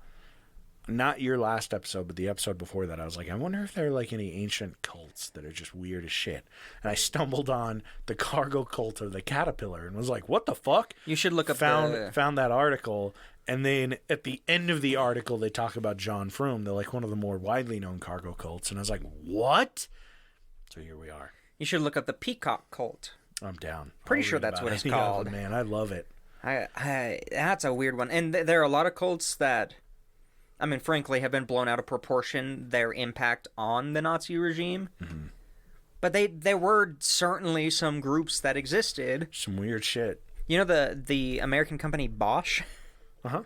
not your last episode, but the episode before that, I was like, I wonder if there are like any ancient cults that are just weird as shit. And I stumbled on the cargo cult of the caterpillar and was like, what the fuck? You should look up found that article. And then at the end of the article, they talk about John Froome. They're like one of the more widely known cargo cults. And I was like, what? So here we are. You should look up the Peacock Cult. I'm down. Pretty sure that's what it's called. Yeah, man, I love it. That's a weird one. And there are a lot of cults that, I mean, frankly, have been blown out of proportion, their impact on the Nazi regime. Mm-hmm. But there were certainly some groups that existed. Some weird shit. You know the American company Bosch? Uh-huh.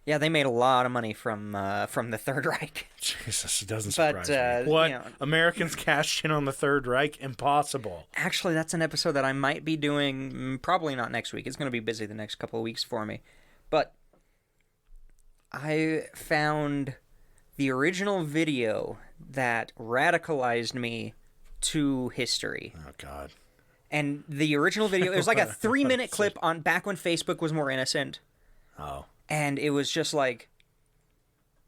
Yeah, they made a lot of money from the Third Reich. Jesus, it doesn't surprise me. What? Americans cashed in on the Third Reich? Impossible. Actually, that's an episode that I might be doing, probably not next week. It's going to be busy the next couple of weeks for me. But I found the original video that radicalized me to history. Oh, God. And the original video, it was like a 3-minute clip on back when Facebook was more innocent. Oh. And it was just like,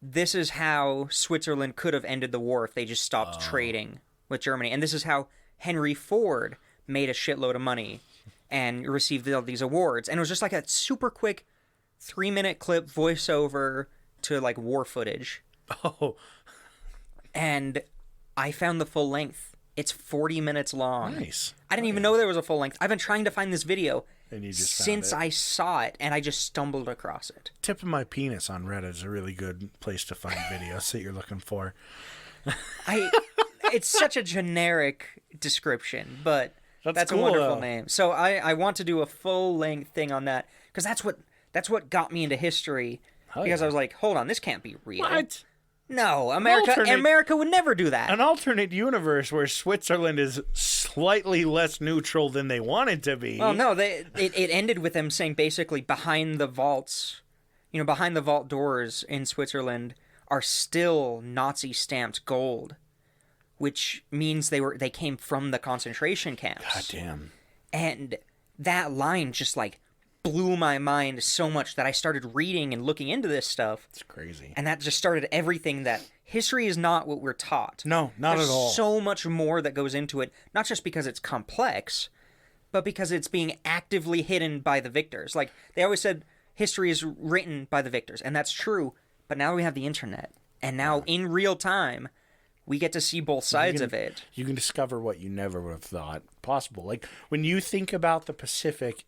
this is how Switzerland could have ended the war if they just stopped trading with Germany. And this is how Henry Ford made a shitload of money and received all these awards. And it was just like a super quick 3-minute clip voiceover to like war footage. Oh. And I found the full length. It's 40 minutes long. Nice. I didn't even know there was a full length. I've been trying to find this video and you just since I saw it, and I just stumbled across it. Tip of my penis on Reddit is a really good place to find videos that you're looking for. It's such a generic description, but that's cool, a wonderful though. name. So I want to do a full-length thing on that, because that's what got me into history. Because I was like, hold on, this can't be real. What? No, America would never do that. An alternate universe where Switzerland is slightly less neutral than they wanted to be. Well, no, it ended with them saying basically behind the vaults, behind the vault doors in Switzerland are still Nazi stamped gold, which means they came from the concentration camps. God damn. And that line just like blew my mind so much that I started reading and looking into this stuff. It's crazy. And that just started everything that history is not what we're taught. No, not There's at all. So much more that goes into it, not just because it's complex, but because it's being actively hidden by the victors. Like, they always said history is written by the victors, and that's true, but now we have the internet. And now, in real time, we get to see both sides of it. You can discover what you never would have thought possible. Like, when you think about the Pacific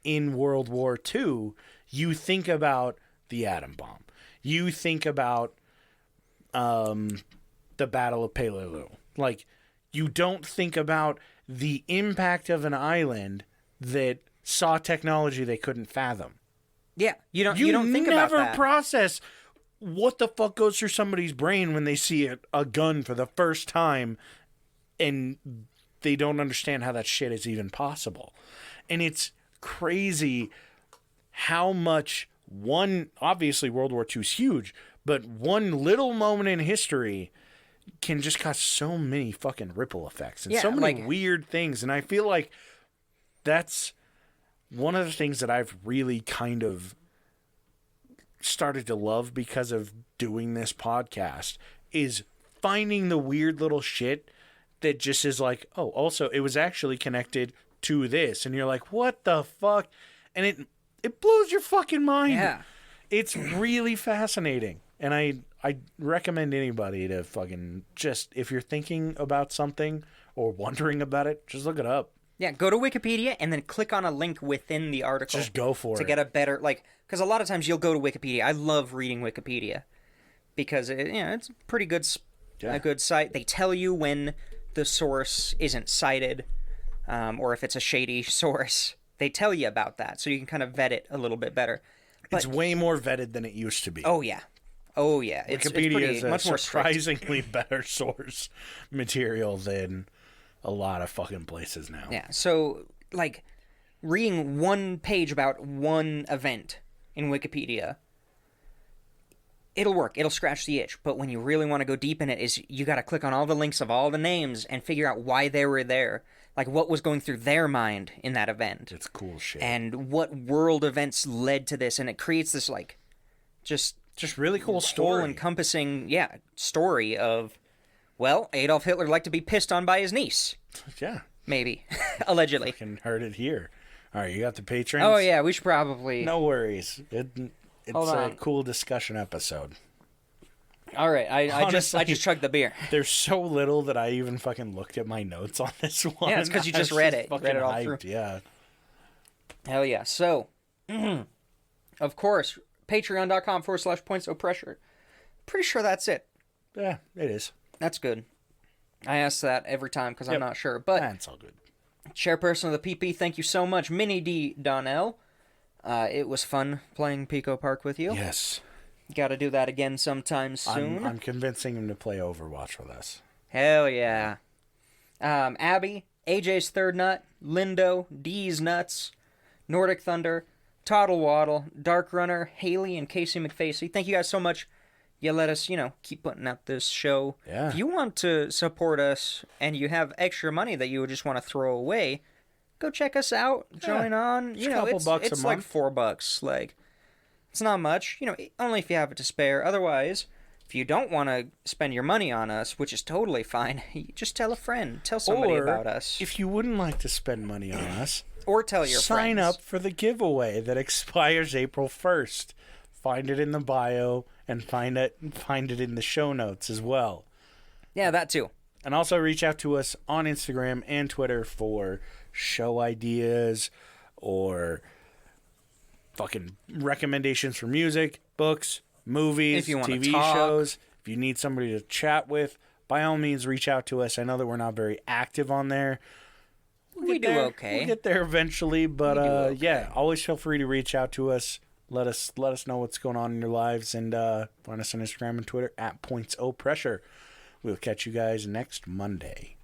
in World War II, you think about the atom bomb. You think about the Battle of Peleliu. Like, you don't think about the impact of an island that saw technology they couldn't fathom. Yeah, you don't think about that. You never process what the fuck goes through somebody's brain when they see a gun for the first time and they don't understand how that shit is even possible. And it's crazy how much obviously World War II is huge, but one little moment in history can just cause so many fucking ripple effects and so many weird things. And I feel like that's one of the things that I've really kind of started to love because of doing this podcast is finding the weird little shit that just is like, oh, also it was actually connected to this. And you're like, what the fuck? And it blows your fucking mind. Yeah. It's really fascinating. And I recommend anybody to fucking just, if you're thinking about something or wondering about it, just look it up. Yeah, go to Wikipedia and then click on a link within the article. Just go for it. To get a better, because a lot of times you'll go to Wikipedia. I love reading Wikipedia because it's a pretty good, a good site. They tell you when the source isn't cited, or if it's a shady source. They tell you about that, so you can kind of vet it a little bit better. But, it's way more vetted than it used to be. Oh yeah. Wikipedia is much more surprisingly better source material than a lot of fucking places now. Yeah, so, reading one page about one event in Wikipedia, it'll work. It'll scratch the itch. But when you really want to go deep in it, is you got to click on all the links of all the names and figure out why they were there. Like, what was going through their mind in that event. It's cool shit. And what world events led to this. And it creates this, just really cool story. All-encompassing, story of, well, Adolf Hitler liked to be pissed on by his niece. Yeah. Maybe. Allegedly. I can heard it here. All right, you got the patrons? Oh, yeah, we should probably... No worries. It's a cool discussion episode. All right, I just chugged the beer. There's so little that I even fucking looked at my notes on this one. Yeah, it's because you just read it. You read it all through. Yeah. Hell yeah. So, of course, patreon.com/points-o-pressure. Pretty sure that's it. Yeah, it is. That's good. I ask that every time because I'm not sure. But that's all good. Chairperson of the PP, thank you so much. Minnie D. Donnell. It was fun playing Pico Park with you. Yes. Got to do that again sometime soon. I'm convincing him to play Overwatch with us. Hell yeah. Abby, AJ's Third Nut, Lindo, D's Nuts, Nordic Thunder, Toddle Waddle, Dark Runner, Haley, and Casey McFacey. Thank you guys so much. You let us, keep putting out this show. Yeah. If you want to support us and you have extra money that you would just want to throw away, go check us out. Join on. It's a couple bucks a month. It's like $4. It's not much. Only if you have it to spare. Otherwise, if you don't want to spend your money on us, which is totally fine, just tell a friend. Tell somebody about us. If you wouldn't like to spend money on us, or tell your sign friends. up for the giveaway that expires April 1st. Find it in the bio and find it in the show notes as well. Yeah, that too. And also reach out to us on Instagram and Twitter for show ideas or fucking recommendations for music, books, movies, if you want TV to talk. shows. If you need somebody to chat with, by all means reach out to us. I know that we're not very active on there. We do okay. We'll get there eventually, but okay. Yeah, always feel free to reach out to us. Let us know what's going on in your lives, and find us on Instagram and Twitter @PointsOPressure. We'll catch you guys next Monday.